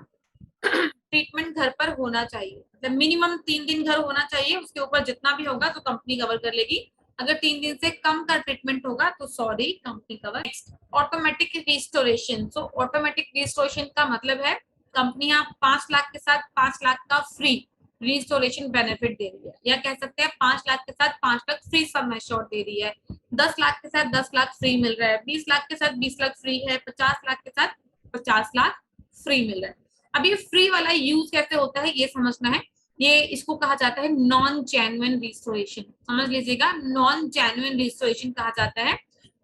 ट्रीटमेंट घर पर होना चाहिए, मतलब मिनिमम 3 दिन घर होना चाहिए, उसके ऊपर जितना भी होगा तो कंपनी कवर कर लेगी। अगर 3 दिन से कम का ट्रीटमेंट होगा तो sorry, company cover. Next automatic restoration. सो ऑटोमेटिक रिस्टोरेशन का मतलब है कंपनी आप 5 लाख के साथ 5 लाख का फ्री रिस्टोरेशन बेनिफिट दे रही है, या कह सकते हैं 5 लाख के साथ 5 लाख फ्री सम एश्योर्ड दे रही है, 10 लाख के साथ 10 लाख फ्री मिल रहा है, 20 लाख के साथ 20 लाख फ्री है, 50 लाख के साथ 50 लाख फ्री मिल रहा है। अब ये फ्री वाला यूज कैसे होता है ये समझना है। ये इसको कहा जाता है नॉन जेन्युइन रिस्टोरेशन, समझ लीजिएगा, नॉन जेन्युइन रिस्टोरेशन कहा जाता है।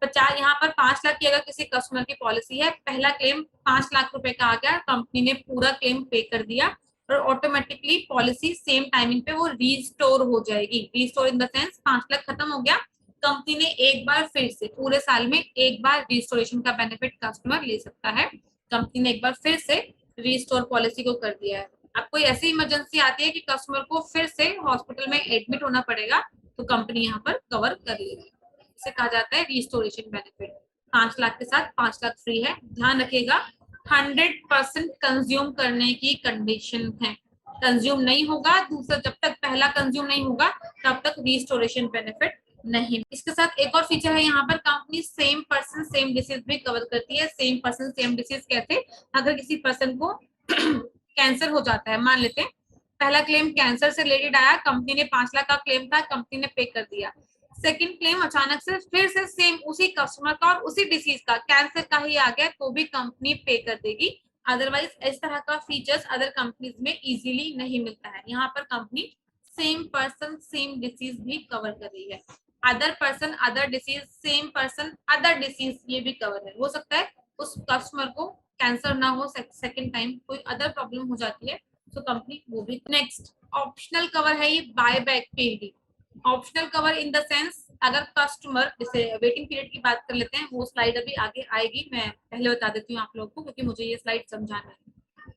50, यहाँ पर 5 लाख की अगर किसी कस्टमर की पॉलिसी है, पहला क्लेम 5 लाख रुपए का आ गया, कंपनी ने पूरा क्लेम पे कर दिया और ऑटोमेटिकली पॉलिसी सेम टाइमिंग पे वो रिस्टोर हो जाएगी। Restore in the sense 5 lakh खत्म हो गया, कंपनी ने एक बार फिर से पूरे साल में एक बार रिस्टोरेशन का बेनिफिट कस्टमर ले सकता है। कंपनी ने एक बार फिर से रिस्टोर पॉलिसी को कर दिया है। अब कोई ऐसी इमरजेंसी आती है कि कस्टमर को फिर से हॉस्पिटल में एडमिट होना पड़ेगा, तो कंपनी यहाँ पर कवर कर लेगी। इसे कहा जाता है रिस्टोरेशन बेनिफिट। 5 लाख के साथ 5 लाख फ्री है। ध्यान रखिएगा 100% कंज्यूम करने की कंडीशन है, कंज्यूम नहीं होगा दूसरा, जब तक पहला कंज्यूम नहीं होगा तब तक रिस्टोरेशन बेनिफिट नहीं। इसके साथ एक और फीचर है, यहाँ पर company same person same disease भी कवर करती है। सेम पर्सन सेम डिसीज कैसे? अगर किसी पर्सन को कैंसर हो जाता है, मान लेते हैं पहला क्लेम कैंसर से रिलेटेड आया, कंपनी ने 5 लाख का क्लेम था, कंपनी ने पे कर दिया। सेकंड क्लेम अचानक से फिर से सेम उसी कस्टमर का और उसी डिसीज का कैंसर का ही आ गया, तो भी कंपनी पे कर देगी। अदरवाइज इस तरह का फीचर्स अदर कंपनीज में इजीली नहीं मिलता है। यहाँ पर company same person same disease भी कवर कर रही है। Other person other disease, same person other disease, ये भी कवर है। हो सकता है उस कस्टमर को कैंसर ना हो, सेकंड टाइम कोई अदर प्रॉब्लम हो जाती है, तो कंपनी वो भी। नेक्स्ट ऑप्शनल कवर है ये buy back period. Optional cover in the sense अगर कस्टमर, जैसे वेटिंग पीरियड की बात कर लेते हैं, वो स्लाइड अभी आगे आएगी, मैं पहले बता देती हूँ आप लोगों को क्योंकि मुझे ये स्लाइड समझाना है।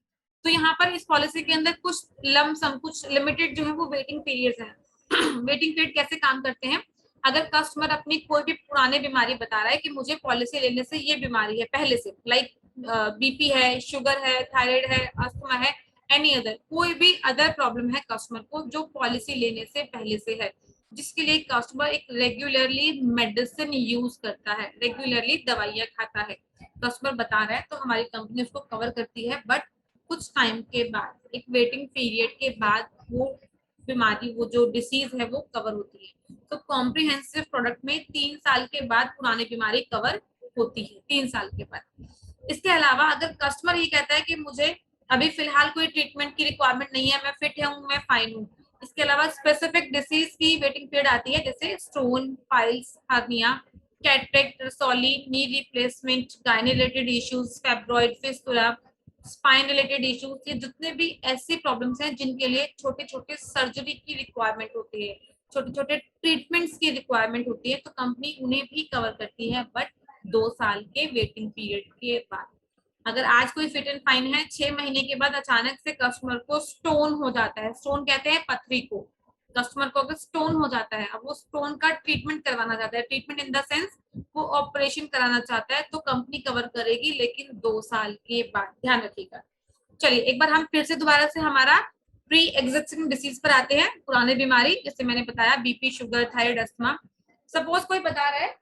तो यहाँ पर इस पॉलिसी के अंदर कुछ लम सम कुछ लिमिटेड जो है वो वेटिंग पीरियड है। वेटिंग पीरियड कैसे काम करते हैं? अगर कस्टमर अपनी कोई भी पुरानी बीमारी बता रहा है कि मुझे पॉलिसी लेने से ये बीमारी है पहले से, लाइक बीपी है, शुगर है, थायराइड है, अस्थमा है, एनी अदर कोई भी अदर प्रॉब्लम है कस्टमर को जो पॉलिसी लेने से पहले से है, जिसके लिए कस्टमर एक रेगुलरली मेडिसिन यूज करता है, रेगुलरली दवाइयां खाता है, कस्टमर बता रहा है तो हमारी कंपनी उसको कवर करती है। बट कुछ टाइम के बाद, एक वेटिंग पीरियड के बाद वो बीमारी, वो जो डिसीज है वो कवर होती है। तो कॉम्प्रिहेंसिव प्रोडक्ट में 3 साल के बाद पुरानी बीमारी कवर होती है, 3 साल के बाद। इसके अलावा अगर कस्टमर ये कहता है कि मुझे अभी फिलहाल कोई ट्रीटमेंट की रिक्वायरमेंट नहीं है, मैं फिट हूँ, मैं फाइन हूँ, इसके अलावा स्पेसिफिक डिसीज की वेटिंग पीरियड आती है, जैसे स्टोन, पाइल्स, हर्निया, कैटरेक्ट, सॉली, knee replacement, gynae related issues, fibroid, fistula, spine related issues, ये जितने भी ऐसी प्रॉब्लम्स हैं जिनके लिए छोटे छोटे सर्जरी की रिक्वायरमेंट होती है, छोटे छोटे ट्रीटमेंट्स की रिक्वायरमेंट होती है, तो कंपनी उन्हें भी कवर करती है, बट 2 साल के वेटिंग पीरियड के बाद। अगर आज कोई फिट एंड फाइन है, 6 महीने के बाद अचानक से कस्टमर को स्टोन हो जाता है, स्टोन कहते हैं पथरी को, कस्टमर को अगर स्टोन हो जाता है, अब वो स्टोन का ट्रीटमेंट करवाना चाहता है, ट्रीटमेंट इन द सेंस वो ऑपरेशन कराना चाहता है, तो कंपनी कवर करेगी, लेकिन 2 साल के बाद, ध्यान रखिएगा। चलिए एक बार हम फिर से दोबारा से हमारा प्री एग्जिस्टिंग डिसीज पर आते हैं, पुरानी बीमारी, जैसे मैंने बताया BP, sugar, thyroid, asthma. Suppose कोई बता रहा है,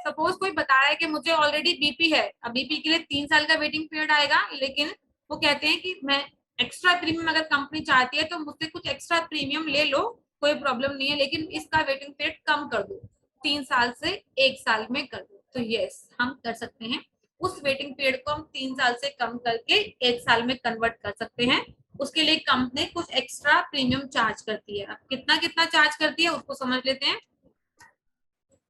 सपोज कोई बता रहा है कि मुझे ऑलरेडी बीपी है, अब बीपी के लिए 3 साल का वेटिंग पीरियड आएगा, लेकिन वो कहते हैं कि मैं एक्स्ट्रा प्रीमियम अगर कंपनी चाहती है तो मुझसे कुछ एक्स्ट्रा प्रीमियम ले लो, कोई प्रॉब्लम नहीं है, लेकिन इसका वेटिंग पीरियड कम कर दो, 3 साल से 1 साल में कर दो। तो यस, हम कर सकते हैं, उस वेटिंग पीरियड को हम 3 साल से कम करके 1 साल में कन्वर्ट कर सकते हैं। उसके लिए कंपनी कुछ एक्स्ट्रा प्रीमियम चार्ज करती है। अब कितना कितना चार्ज करती है उसको समझ लेते हैं।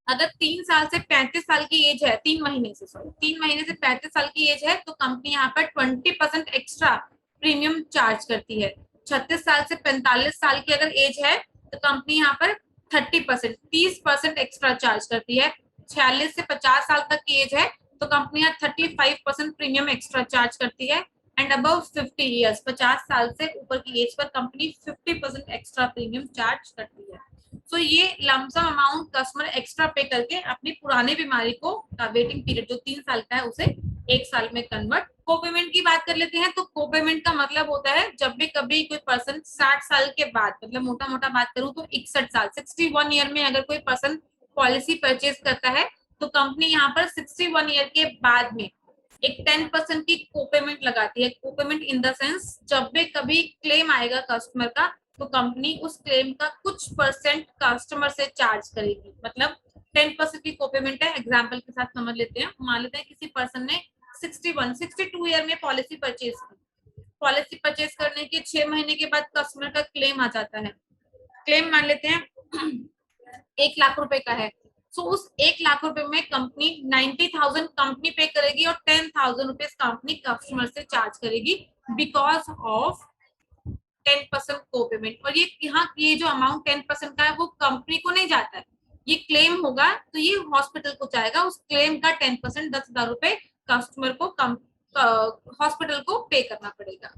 अगर 3 साल से 35 साल की एज है, 3 महीने से, सॉरी 3 महीने से 35 साल की एज है, तो कंपनी यहाँ पर 20% एक्स्ट्रा प्रीमियम चार्ज करती है। 36 साल से 45 साल की अगर एज है तो कंपनी यहाँ पर 30%, 30% एक्स्ट्रा चार्ज करती है। 46 से 50 साल तक की एज है तो कंपनी यहाँ 35% प्रीमियम एक्स्ट्रा चार्ज करती है। एंड अबव 50 ईयर्स, 50 साल से ऊपर की as per company 50% extra premium charge करती है। तो ये लमसम अमाउंट कस्टमर एक्स्ट्रा पे करके अपनी पुरानी बीमारी को का वेटिंग पीरियड जो 3 साल का है उसे 1 साल में कन्वर्ट। को पेमेंट की बात कर लेते हैं, तो को पेमेंट का मतलब होता है जब भी कभी कोई पर्सन 60 साल के बाद, मतलब मोटा मोटा बात करूं तो 61 साल, 61 ईयर में अगर कोई पर्सन पॉलिसी परचेज करता है तो कंपनी यहाँ पर 61 ईयर के बाद में एक 10% की को पेमेंट लगाती है। को पेमेंट इन द सेंस जब भी कभी क्लेम आएगा कस्टमर का तो कंपनी उस क्लेम का कुछ परसेंट कस्टमर से चार्ज करेगी, मतलब 10% की को पेमेंट है। एग्जाम्पल के साथ समझ लेते हैं, मान लेते हैं किसी पर्सन ने 62 ईयर में पॉलिसी परचेज की, पॉलिसी परचेज करने के 6 महीने के बाद कस्टमर का क्लेम आ जाता है, क्लेम मान लेते हैं 1 लाख रुपए का है, सो उस 1 लाख रुपए में कंपनी 90,000 कंपनी पे करेगी और 10,000 रुपीज कंपनी कस्टमर से चार्ज करेगी बिकॉज ऑफ 10% को पेमेंट। और ये यहाँ ये जो अमाउंट 10% का है वो कंपनी को नहीं जाता है, ये क्लेम होगा तो ये हॉस्पिटल को जाएगा, उस क्लेम का 10% 10,000 रुपए कस्टमर को हॉस्पिटल को पे करना पड़ेगा।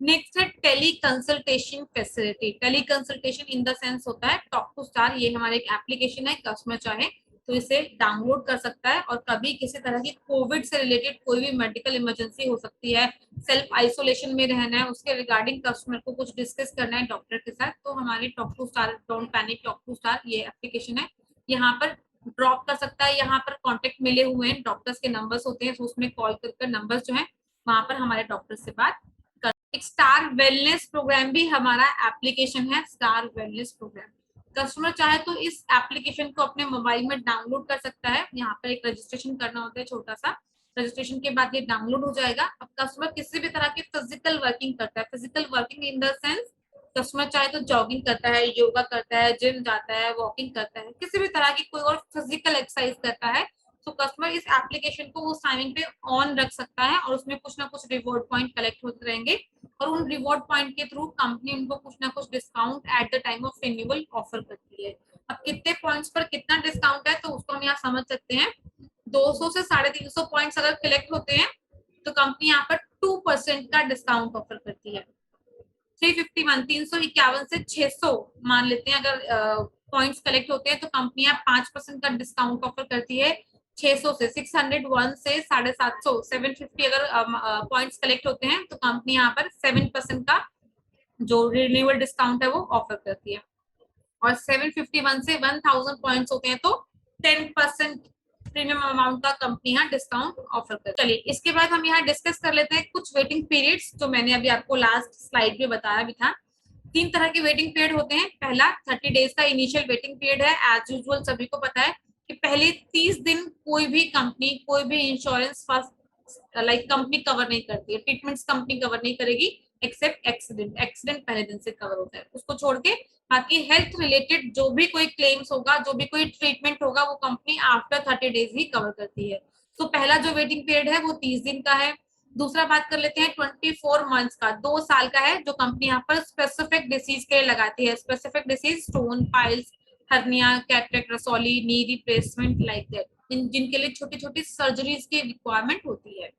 नेक्स्ट है tele consultation facility. Tele consultation in the sense होता है टॉक टू स्टार, ये हमारा एक एप्लीकेशन है, कस्टमर चाहे तो इसे डाउनलोड कर सकता है और कभी किसी तरह की कोविड से रिलेटेड कोई भी मेडिकल इमरजेंसी हो सकती है, सेल्फ आइसोलेशन में रहना है, उसके रिगार्डिंग कस्टमर को कुछ डिस्कस करना है डॉक्टर के साथ, तो हमारी talk to star, don't panic talk to star ये एप्लीकेशन है, यहाँ पर ड्रॉप कर सकता है। यहाँ पर कॉन्टेक्ट मिले हुए हैं, डॉक्टर्स के नंबर्स होते हैं, तो उसमें कॉल कर नंबर्स जो है वहां पर हमारे डॉक्टर से बात। एक स्टार वेलनेस प्रोग्राम भी हमारा एप्लीकेशन है, स्टार वेलनेस प्रोग्राम। कस्टमर चाहे तो इस एप्लीकेशन को अपने मोबाइल में डाउनलोड कर सकता है, यहाँ पर एक रजिस्ट्रेशन करना होता है छोटा सा, रजिस्ट्रेशन के बाद ये डाउनलोड हो जाएगा। अब कस्टमर किसी भी तरह की फिजिकल वर्किंग करता है, physical working in the sense customer चाहे तो जॉगिंग करता है, योगा करता है, जिम जाता है, वॉकिंग करता है, किसी भी तरह की कोई और फिजिकल एक्सरसाइज करता है, तो कस्टमर इस एप्लीकेशन को उस टाइमिंग पे ऑन रख सकता है और उसमें कुछ ना कुछ रिवॉर्ड पॉइंट कलेक्ट होते रहेंगे और उन रिवॉर्ड पॉइंट के थ्रू कंपनी उनको कुछ ना कुछ discount at the time of renewal offer करती है। अब कितने पॉइंट्स पर कितना डिस्काउंट है तो उसको हम यहाँ समझ सकते हैं। 200 से 350 पॉइंट्स अगर कलेक्ट होते हैं तो कंपनी यहाँ पर 2% का डिस्काउंट ऑफर करती है। 351 351 से 600 मान लेते हैं, अगर पॉइंट्स कलेक्ट होते हैं तो कंपनियां 5% का डिस्काउंट ऑफर करती है। 600 से 601 से 750 750 अगर पॉइंट्स कलेक्ट होते हैं तो कंपनी यहाँ पर 7% का जो रिन्यूअल डिस्काउंट है वो ऑफर करती है। और 751 से 1000 पॉइंट्स होते हैं तो 10% प्रीमियम अमाउंट का कंपनी यहाँ डिस्काउंट ऑफर कर। चलिए इसके बाद हम यहाँ डिस्कस कर लेते हैं कुछ वेटिंग पीरियड्स जो मैंने अभी आपको लास्ट स्लाइड में बताया भी था। 3 तरह के वेटिंग पीरियड होते हैं। पहला 30 डेज का इनिशियल वेटिंग पीरियड है। एज यूजुअल सभी को पता है कि पहले 30 दिन कोई भी कंपनी कोई भी insurance first like company cover नहीं करती है। ट्रीटमेंट्स कंपनी कवर नहीं करेगी एक्सेप्ट एक्सीडेंट। एक्सीडेंट पहले दिन से कवर होता है, उसको छोड़ के बाकी हेल्थ रिलेटेड जो भी कोई क्लेम्स होगा, जो भी कोई ट्रीटमेंट होगा, वो कंपनी आफ्टर 30 डेज ही कवर करती है। तो पहला जो वेटिंग पीरियड है वो 30 दिन का है। दूसरा बात कर लेते हैं 24 मंथ्स का, 2 साल का है, जो कंपनी यहाँ पर स्पेसिफिक डिसीज के लिए लगाती है। Specific disease stone, piles, hernia, cataract, रसौली, नी रिप्लेसमेंट लाइक दैट, जिनके लिए छोटी छोटी सर्जरीज की रिक्वायरमेंट होती है।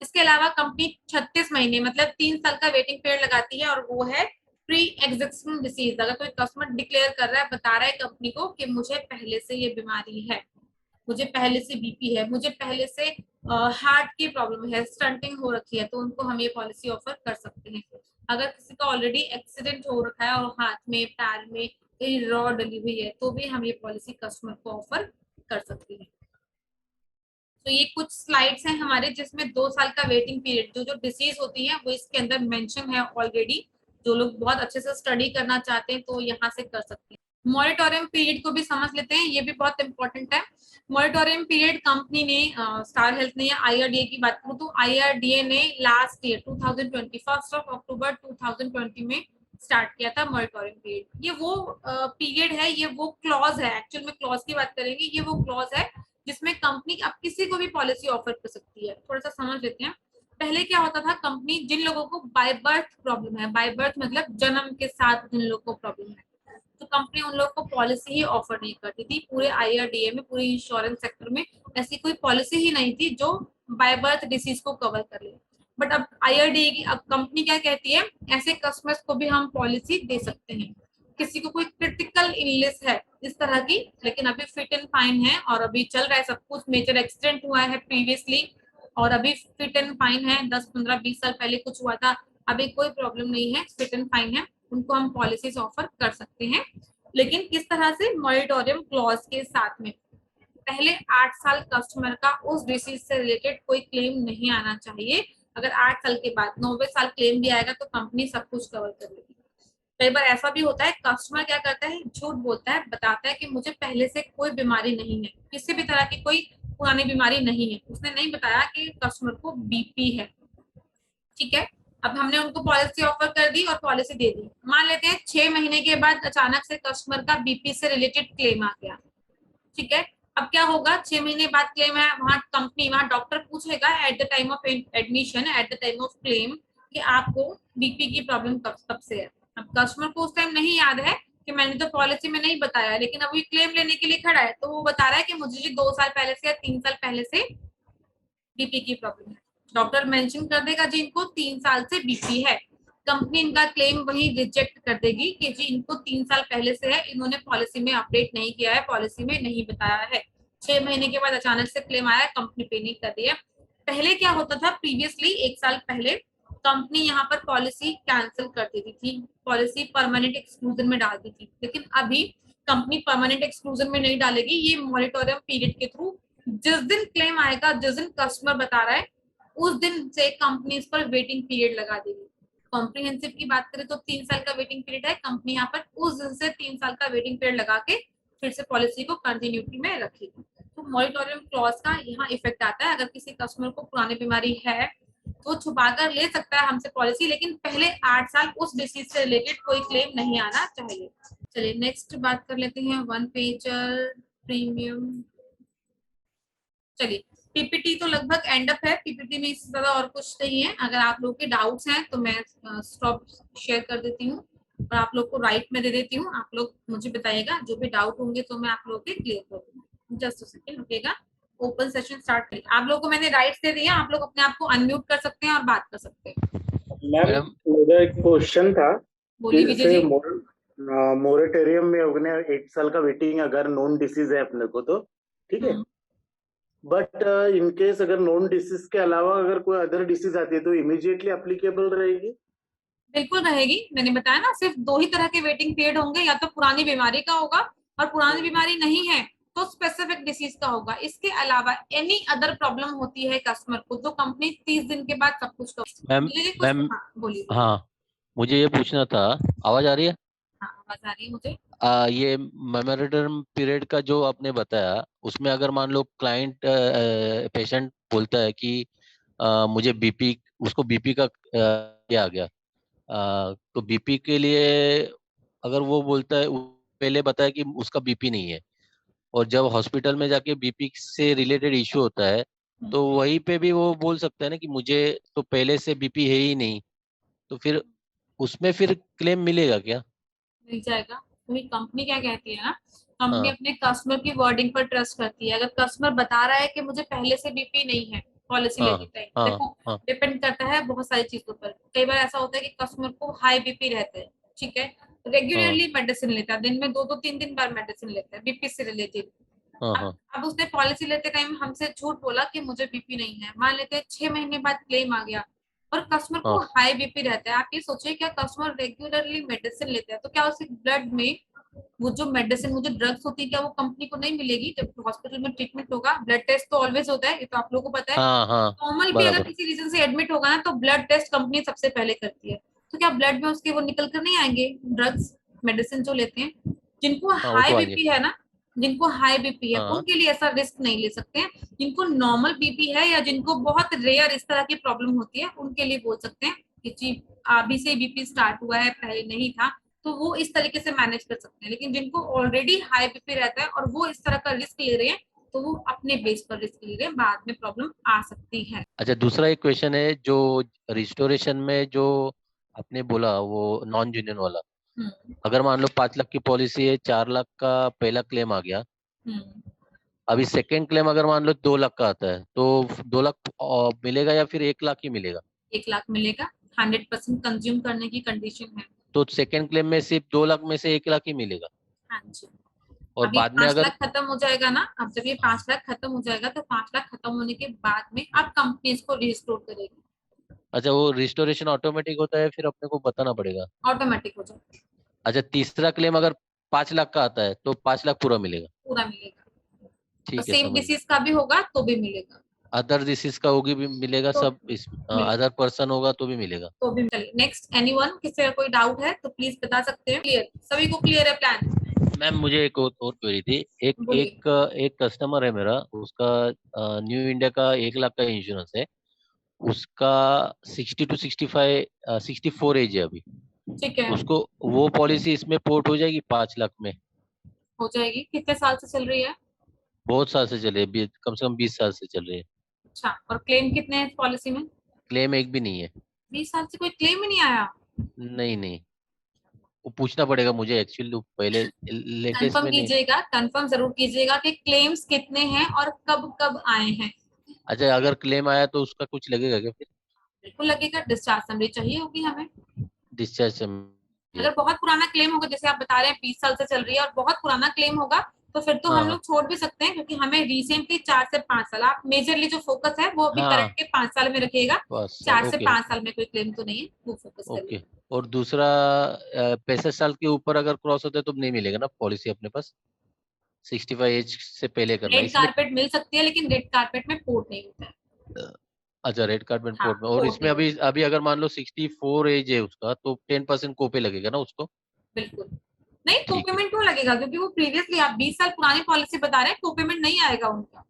इसके अलावा कंपनी 36 महीने मतलब 3 साल का वेटिंग पीरियड लगाती है और वो है प्री एग्जिस्टिंग डिसीज। अगर कोई कस्टमर डिक्लेयर कर रहा है, बता रहा है कंपनी को कि मुझे पहले से ये बीमारी है, मुझे पहले से बीपी है, मुझे पहले से हार्ट की प्रॉब्लम है, स्टंटिंग हो रखी है, तो उनको हम ये पॉलिसी ऑफर कर सकते हैं। अगर किसी का ऑलरेडी एक्सीडेंट हो रखा है और हाथ में पैर में कहीं रॉड डली हुई है तो भी हम ये पॉलिसी कस्टमर को ऑफर कर सकते हैं। तो ये कुछ स्लाइड्स हैं हमारे जिसमें 2 साल का वेटिंग पीरियड जो जो डिसीज होती है वो इसके अंदर मेंशन है ऑलरेडी। जो लोग बहुत अच्छे से स्टडी करना चाहते हैं तो यहाँ से कर सकते हैं। मॉनिटोरियम पीरियड को भी समझ लेते हैं, ये भी बहुत इंपॉर्टेंट है। मॉनिटोरियम पीरियड कंपनी ने स्टार हेल्थ ने या आईआरडीए की बात करूं तो आईआरडीए ने लास्ट ईयर 2020 1 अक्टूबर 2020 में स्टार्ट किया था मॉनिटोरियम पीरियड। ये वो पीरियड है, ये वो क्लॉज है, एक्चुअल में क्लॉज की बात करेंगे, ये वो क्लॉज है जिसमें कंपनी अब किसी को भी पॉलिसी ऑफर कर सकती है। थोड़ा सा समझ लेते हैं। पहले क्या होता था, कंपनी जिन लोगों को बाय बर्थ प्रॉब्लम है, बाय बर्थ मतलब जन्म के साथ जिन लोगों को प्रॉब्लम है, तो कंपनी उन लोगों को पॉलिसी ही ऑफर नहीं करती थी। पूरे आईआरडीए में, पूरे इंश्योरेंस सेक्टर में ऐसी कोई पॉलिसी ही नहीं थी जो बाय बर्थ डिसीज को कवर कर ले। बट अब आईआरडीए की अब कंपनी क्या कहती है, ऐसे कस्टमर्स को भी हम पॉलिसी दे सकते हैं। किसी को कोई क्रिटिकल इलनेस है इस तरह की, लेकिन अभी फिट एंड फाइन है और अभी चल रहा है सब कुछ, मेजर एक्सीडेंट हुआ है प्रीवियसली और अभी फिट एंड फाइन है, 10 15 20 साल पहले कुछ हुआ था, अभी कोई प्रॉब्लम नहीं है, फिट एंड फाइन है, उनको हम पॉलिसीज ऑफर कर सकते हैं। लेकिन किस तरह से, मॉरिटोरियम क्लॉज के साथ में। पहले 8 साल कस्टमर का उस डिसीज से रिलेटेड कोई क्लेम नहीं आना चाहिए। अगर 8 साल के बाद 9वें साल क्लेम भी आएगा तो कंपनी सब कुछ कवर कर लेगी। कई बार ऐसा भी होता है, कस्टमर क्या करता है, झूठ बोलता है, बताता है कि मुझे पहले से कोई बीमारी नहीं है, किसी भी तरह की कोई पुरानी बीमारी नहीं है, उसने नहीं बताया कि कस्टमर को बीपी है। ठीक है, अब हमने उनको पॉलिसी ऑफर कर दी और पॉलिसी दे दी। मान लेते हैं 6 महीने के बाद अचानक से कस्टमर का बीपी से रिलेटेड क्लेम आ गया। ठीक है, अब क्या होगा, 6 महीने बाद क्लेम है, वहां कंपनी, वहां डॉक्टर पूछेगा at the time of admission, at the time of claim, कि आपको बीपी की प्रॉब्लम कब से है। अब कस्टमर को उस टाइम नहीं याद है कि मैंने तो पॉलिसी में नहीं बताया, लेकिन अभी क्लेम लेने के लिए खड़ा है तो वो बता रहा है कि मुझे 2 साल पहले से या 3 साल पहले से बीपी की प्रॉब्लम है। डॉक्टर मेंशन कर देगा जी इनको 3 साल से बीपी है, कंपनी इनका क्लेम वही रिजेक्ट कर देगी कि जी इनको 3 साल पहले से है, इन्होंने पॉलिसी में अपडेट नहीं किया है, पॉलिसी में नहीं बताया है। 6 महीने के बाद अचानक से क्लेम आया, कंपनी पे नहीं कर रही है। पहले क्या होता था, प्रीवियसली 1 साल पहले कंपनी यहाँ पर पॉलिसी कैंसिल कर देती थी, पॉलिसी परमानेंट एक्सक्लूजन में डाल दी थी। लेकिन अभी कंपनी परमानेंट एक्सक्लूजन में नहीं डालेगी, ये मॉनिटोरियम पीरियड के थ्रू जिस दिन क्लेम आएगा, जिस दिन कस्टमर बता रहा है, उस दिन से कंपनी इस पर वेटिंग पीरियड लगा देगी। कॉम्प्रिहेंसिव की बात करें तो 3 साल का वेटिंग पीरियड है, कंपनी यहाँ पर उस दिन से 3 साल का वेटिंग पीरियड लगा के फिर से पॉलिसी को कंटिन्यूटी में रखेगी। तो मॉनिटोरियम क्लॉज का यहाँ इफेक्ट आता है। अगर किसी कस्टमर को पुरानी बीमारी है तो छुपा कर ले सकता है हमसे पॉलिसी, लेकिन पहले 8 साल उस डिसीज से रिलेटेड कोई क्लेम नहीं आना चाहिए। चलिए नेक्स्ट बात कर लेते हैं, 1 पेजर प्रीमियम। चलिए पीपीटी तो लगभग एंड अप है, पीपीटी में इससे ज्यादा और कुछ नहीं है। अगर आप लोग के डाउट्स हैं तो मैं स्टॉप शेयर कर देती हूँ और आप लोग को राइट में दे देती हूँ, आप लोग मुझे बताइएगा, जो भी डाउट होंगे तो मैं आप लोग के क्लियर कर दूंगी। जस्ट सेकंड रुकेगा, ओपन सेशन स्टार्ट करिए। आप लोग को मैंने राइट्स दे दिया, आप लोग अपने आप को अनम्यूट कर सकते हैं और बात कर सकते हैं। मैम मेरा एक क्वेश्चन था, बोलिए विजय जी। मोरेटेरियम में अपने 1 साल का वेटिंग अगर नॉन डिसीज है अपने को तो ठीक है। बट इन केस अगर नॉन डिसीज के अलावा अगर कोई अदर डिसीज आती है तो इमीडिएटली अप्लीकेबल रहेगी। बिल्कुल रहेगी, मैंने बताया ना, सिर्फ दो ही तरह के वेटिंग पीरियड होंगे, या तो पुरानी बीमारी का होगा, और पुरानी बीमारी नहीं है तो स्पेसिफिक डिसीज का होगा। इसके अलावा एनी अदर प्रॉब्लम होती है कस्टमर को, तो कंपनी 30 दिन के बाद सब कुछ मैम कुछ। मैम हाँ बोलिए बोलिए। हाँ, मुझे ये पूछना था। आवाज आ रही है? हाँ आवाज आ रही है मुझे। ये मेमोरेंडम पीरियड का जो आपने बताया, उसमें अगर मान लो क्लाइंट पेशेंट बोलता है कि मुझे बीपी, उसको बीपी का क्या आ गया, तो बीपी के लिए अगर वो बोलता है, पहले बताया कि उसका बीपी नहीं है, और जब हॉस्पिटल में जाके बीपी से रिलेटेड इशू होता है, तो वहीं पे भी वो बोल सकता है ना कि मुझे तो पहले से बीपी है ही नहीं, तो फिर उसमें फिर क्लेम मिलेगा क्या? मिल जाएगा, क्योंकि कंपनी क्या कहती है ना, कंपनी हाँ अपने कस्टमर की वर्डिंग पर ट्रस्ट करती है। अगर कस्टमर बता रहा है कि मुझे पहले से बीपी नहीं है पॉलिसी लेते हाँ टाइम, हाँ देखो हाँ डिपेंड करता है बहुत सारी चीजों पर। कई बार ऐसा होता है कि कस्टमर को हाई बीपी रहता है, ठीक है, हाँ रेगुलरली मेडिसिन लेता है, दिन में 2-2 3 दिन बार मेडिसिन लेता है बीपी से रिलेटेड। हाँ अब हाँ अब उसने पॉलिसी लेते टाइम हमसे झूठ बोला कि मुझे बीपी नहीं है, मान लेते हैं 6 महीने बाद क्लेम आ गया और कस्टमर को हाँ हाई बीपी रहता है। आप ये सोचिए, क्या कस्टमर रेगुलरली मेडिसिन लेता है तो क्या उसके ब्लड में वो जो मेडिसिन, वो जो ड्रग्स होती है, क्या वो कंपनी को नहीं मिलेगी? जब हॉस्पिटल में ट्रीटमेंट होगा, ब्लड टेस्ट तो ऑलवेज होता है, ये तो आप लोगों को पता है। हाँ हाँ, नॉर्मल भी अगर बराबर। किसी रीजन से एडमिट होगा ना, तो ब्लड टेस्ट कंपनी सबसे पहले करती है। तो क्या ब्लड में उसके वो निकल कर नहीं आएंगे ड्रग्स, मेडिसिन जो लेते हैं? जिनको हाँ, वो हाई तो आएंगे। बीपी है ना, जिनको हाई बीपी है हाँ उनके लिए ऐसा रिस्क नहीं ले सकते हैं। जिनको नॉर्मल बीपी है या जिनको बहुत रेयर इस तरह की प्रॉब्लम होती है, उनके लिए बोल सकते हैं कि जी अभी से बीपी स्टार्ट हुआ है, पहले नहीं था, तो वो इस तरीके से मैनेज कर सकते हैं। लेकिन जिनको ऑलरेडी हाई बीपी रहता है और वो इस तरह का रिस्क ले रहे हैं, तो वो अपने बेस पर रिस्क ले रहे हैं, बाद में प्रॉब्लम आ सकती है। अच्छा, दूसरा एक क्वेश्चन है जो रिस्टोरेशन में जो आपने बोला, वो नॉन यूनियन वाला, हम्म। अगर मान लो 5 लाख की पॉलिसी है, 4 लाख का पहला क्लेम आ गया, हम्म। अभी सेकेंड क्लेम अगर मान लो 2 लाख का आता है, तो 2 लाख मिलेगा या फिर 1 लाख ही मिलेगा? 1 लाख मिलेगा, 100% कंज्यूम करने की कंडीशन है। तो सेकेंड क्लेम में सिर्फ 2 लाख में से 1 लाख ही मिलेगा, हाँ जी। और अब ये बाद में पांच अगर, लाख खत्म हो जाएगा ना, अब जब ये हाँ, 5 लाख खत्म हो जाएगा तो 5 लाख खत्म होने के बाद में अब कंपनी इसको रिस्टोर करेगी। अच्छा, वो रिस्टोरेशन ऑटोमेटिक होता है फिर अपने को बताना पड़ेगा? ऑटोमेटिक हो जाएगा। अच्छा, तीसरा क्लेम अगर 5 लाख का आता है तो 5 लाख पूरा मिलेगा? पूरा मिलेगा। और ठीक है, सेम समझ गया। डिसीज का भी होगा तो भी मिलेगा। अदर डिसीज का होगी भी मिलेगा, तो सब इस मिलेगा। अदर पर्सन होगा तो भी मिलेगा? तो भी चलिए नेक्स्ट, एनीवन, किसी का कोई डाउट है तो प्लीज बता सकते हैं। क्लियर, सभी को क्लियर है प्लान? मैम, मुझे एक और क्वेरी थी। एक बोलिए। एक एक कस्टमर है मेरा, उसका न्यू इंडिया का 1 लाख का इंश्योरेंस है, उसका 60 to 65, 64 एज है अभी। ठीक है, उसको वो पॉलिसी इसमें पोर्ट हो जाएगी 5 लाख में? हो जाएगी। कितने साल से चल रही है? बहुत साल से चल रही है, कम से कम 20 साल से चल रही है। अच्छा, और क्लेम कितने हैं इस पॉलिसी में? क्लेम एक भी नहीं है। 20 साल से कोई क्लेम ही नहीं आया? नहीं नहीं, वो पूछना पड़ेगा मुझे एक्चुअली, पहले लेटेस्ट कंफर्म में नहीं। कीजिएगा, कंफर्म जरूर कीजिएगा कि क्लेम्स कितने हैं और कब कब आए हैं। अच्छा, अगर क्लेम आया तो उसका कुछ लगेगा क्या फिर? बिल्कुल लगेगा, डिस्चार्ज समरी चाहिए होगी हमें। डिस्चार्ज? अगर बहुत पुराना क्लेम होगा, जैसे आप बता रहे हैं 20 साल से चल रही है और बहुत पुराना क्लेम होगा, तो फिर तो हाँ हम हाँ लोग छोड़ भी सकते हैं, क्योंकि हमें रिसेंटली 4 से 5 साल, आप मेजरली जो फोकस है वो अभी करंट हाँ, के 5 साल में रखिएगा। बस सर, चार से ओके पांच साल में कोई क्लेम तो नहीं है, वो फोकस करिए। ओके। और दूसरा, 65 साल के ऊपर अगर क्रॉस होता है तो नहीं मिलेगा ना पॉलिसी अपने पास? 65 एज से पहले करना है रेड इसमें? कारपेट मिल सकती है, लेकिन रेड कारपेट में पोर्ट नहीं होता है। अ, अच्छा, रेड कार्ड में हाँ, पोर्ट में, और पोर्ट इसमें नहीं अभी होता। अभी अगर मान लो 64 एज है उसका, तो 10% कोपे लगेगा ना उसको? बिल्कुल नहीं, को ठीक है। पेमेंट क्यों लगेगा? क्योंकि वो प्रीवियसली, आप 20 साल पुरानी पॉलिसी बता रहे हैं, को पेमेंट नहीं आएगा उनका।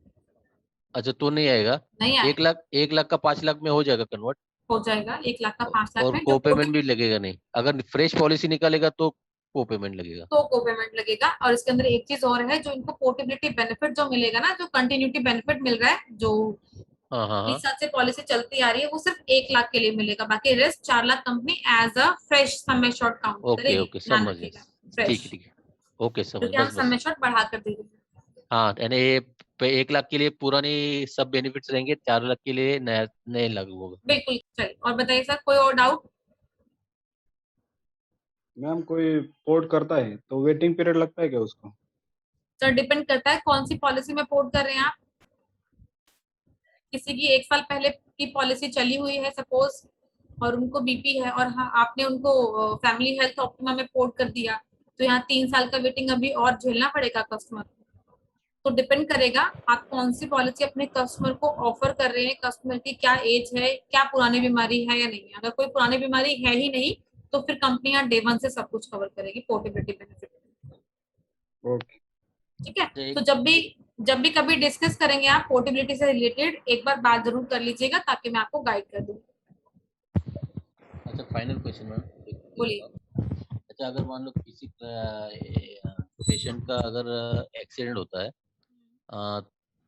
अच्छा, तो नहीं आएगा? नहीं एक आएगा। लाख 1 लाख का 5 लाख में हो जाएगा कन्वर्ट? हो जाएगा 1 लाख का 5 लाख और में, जो को पेमेंट भी लगेगा नहीं? अगर फ्रेश पॉलिसी निकालेगा तो को पेमेंट लगेगा? तो को पेमेंट लगेगा। और इसके अंदर एक चीज और है, जो इनको पोर्टेबिलिटी बेनिफिट जो मिलेगा ना, जो कंटिन्यूटी बेनिफिट मिल रहा है, जो हाँ हाँ हाँ, 20 साल से पॉलिसी चलती आ रही है, वो सिर्फ 1 लाख के लिए मिलेगा। बाकी rest 4 lakh company as a fresh sum assured count okay करेगी, ओके, ध्यान समझ गया। रखिएगा। फ्रेश, ठीक है ठीक है, ओके, समझ, क्योंकि हम बस सम बस। एश्योर्ड बढ़ा कर दे रहे हैं। हाँ, यानी ये 1 लाख के लिए पुरानी सब बेनिफिट्स रहेंगे, 4 लाख के लिए नया नए लागू होगा। बिल्कुल। चलिए और बताइए सर, कोई और डाउट? मैम कोई पोर्ट करता है तो वेटिंग पीरियड लगता है क्या उसको? सर डिपेंड करता है कौन सी पॉलिसी में पोर्ट कर रहे हैं आप। किसी की 1 साल पहले की पॉलिसी चली हुई है सपोज, और उनको बीपी है, और हाँ आपने उनको फैमिली हेल्थ ऑप्टिमा में पोर्ट कर दिया, तो यहाँ 3 साल का वेटिंग अभी और झेलना पड़ेगा कस्टमर को। तो डिपेंड करेगा आप कौन सी पॉलिसी अपने कस्टमर को ऑफर कर रहे हैं, कस्टमर की क्या एज है, क्या पुरानी बीमारी है या नहीं है। अगर कोई पुरानी बीमारी है ही नहीं तो फिर कंपनियां डे 1 से सब कुछ कवर करेगी पोर्टेबिलिटी बेनिफिट। ओके। ठीक है, तो जब भी कभी डिस्कस करेंगे आप पोर्टेबिलिटी से रिलेटेड, एक बार बात जरूर कर लीजिएगा ताकि मैं आपको गाइड कर दूं। अच्छा फाइनल क्वेश्चन मैम, बोलिए। अच्छा अगर मान लो किसी पेशेंट का अगर एक्सीडेंट होता है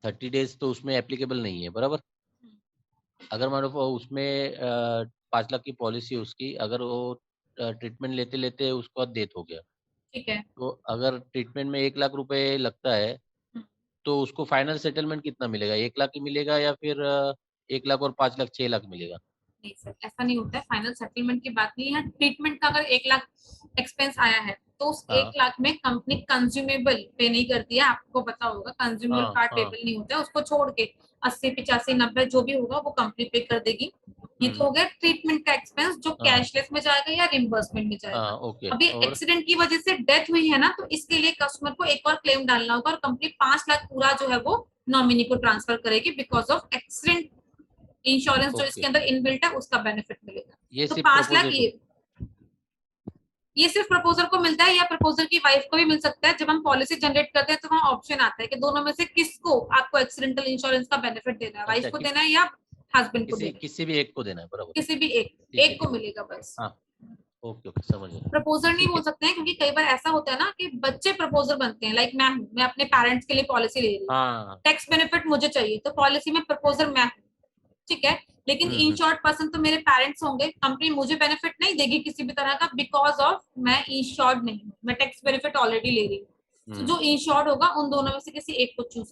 30 डेज तो उसमें एप्लीकेबल नहीं है, बराबर। अगर मान लो उसमें 5 लाख की पॉलिसी उसकी, अगर वो ट्रीटमेंट लेते लेते उसके बाद डेथ हो गया, ठीक है, तो अगर ट्रीटमेंट में 1 लाख रुपए लगता है तो उसको फाइनल सेटलमेंट कितना मिलेगा? 1 लाख ही मिलेगा या फिर 1 लाख और 5 लाख 6 लाख मिलेगा? नहीं सर ऐसा नहीं होता है, फाइनल सेटलमेंट की बात नहीं है। ट्रीटमेंट का अगर 1 लाख एक्सपेंस आया है तो उस 1 हाँ लाख में कंपनी कंज्यूमेबल पे नहीं करती है, आपको पता होगा कंज्यूमेबल हाँ पार्ट हाँ। पेबल नहीं होता है, उसको छोड़ के 80 85 90 जो भी होगा वो कंपनी पे कर देगी। ये तो हो गया ट्रीटमेंट का एक्सपेंस जो हाँ कैशलेस में जाएगा या रिम्बर्समेंट में जाएगा। हाँ ओके। अभी और एक्सीडेंट की वजह से डेथ हुई है ना, तो इसके लिए कस्टमर को एक और क्लेम डालना होगा और कंपनी 5 लाख पूरा जो है वो नॉमिनी को ट्रांसफर करेगी बिकॉज ऑफ एक्सीडेंट इंश्योरेंस जो ओके, इसके अंदर इनबिल्ट है उसका बेनिफिट मिलेगा। ये तो सिर्फ 5 लाख प्रपोजल को। ये सिर्फ प्रपोजर को मिलता है या प्रपोजर की वाइफ को भी मिल सकता है। जब हम पॉलिसी जनरेट करते हैं तो वहाँ ऑप्शन आता है कि दोनों में से किसको आपको एक्सीडेंटल इंश्योरेंस का बेनिफिट देना है, वाइफ अच्छा को देना है या हस्बैंड को किसी देना है। किसी भी एक को देना है, बराबर। किसी भी एक ठीक है को मिलेगा बस। हाँ ओके ओके समझ गया। प्रपोजर नहीं ठीक बोल है सकते हैं क्योंकि कई बार ऐसा होता है ना कि बच्चे प्रपोजर बनते हैं, लाइक मैं अपने पेरेंट्स के लिए पॉलिसी ले रही हूँ, हाँ। टैक्स बेनिफिट मुझे चाहिए तो पॉलिसी में प्रपोजर मैं हूँ, ठीक है, लेकिन इंश्योर्ड पर्सन तो मेरे पेरेंट्स होंगे, कंपनी मुझे बेनिफिट नहीं देगी किसी भी तरह का बिकॉज ऑफ मैं इंश्योर्ड नहीं हूँ, मैं टैक्स बेनिफिट ऑलरेडी ले रही हूँ। तो जो इंश्योर्ड होगा उन दोनों में से किसी एक को चूज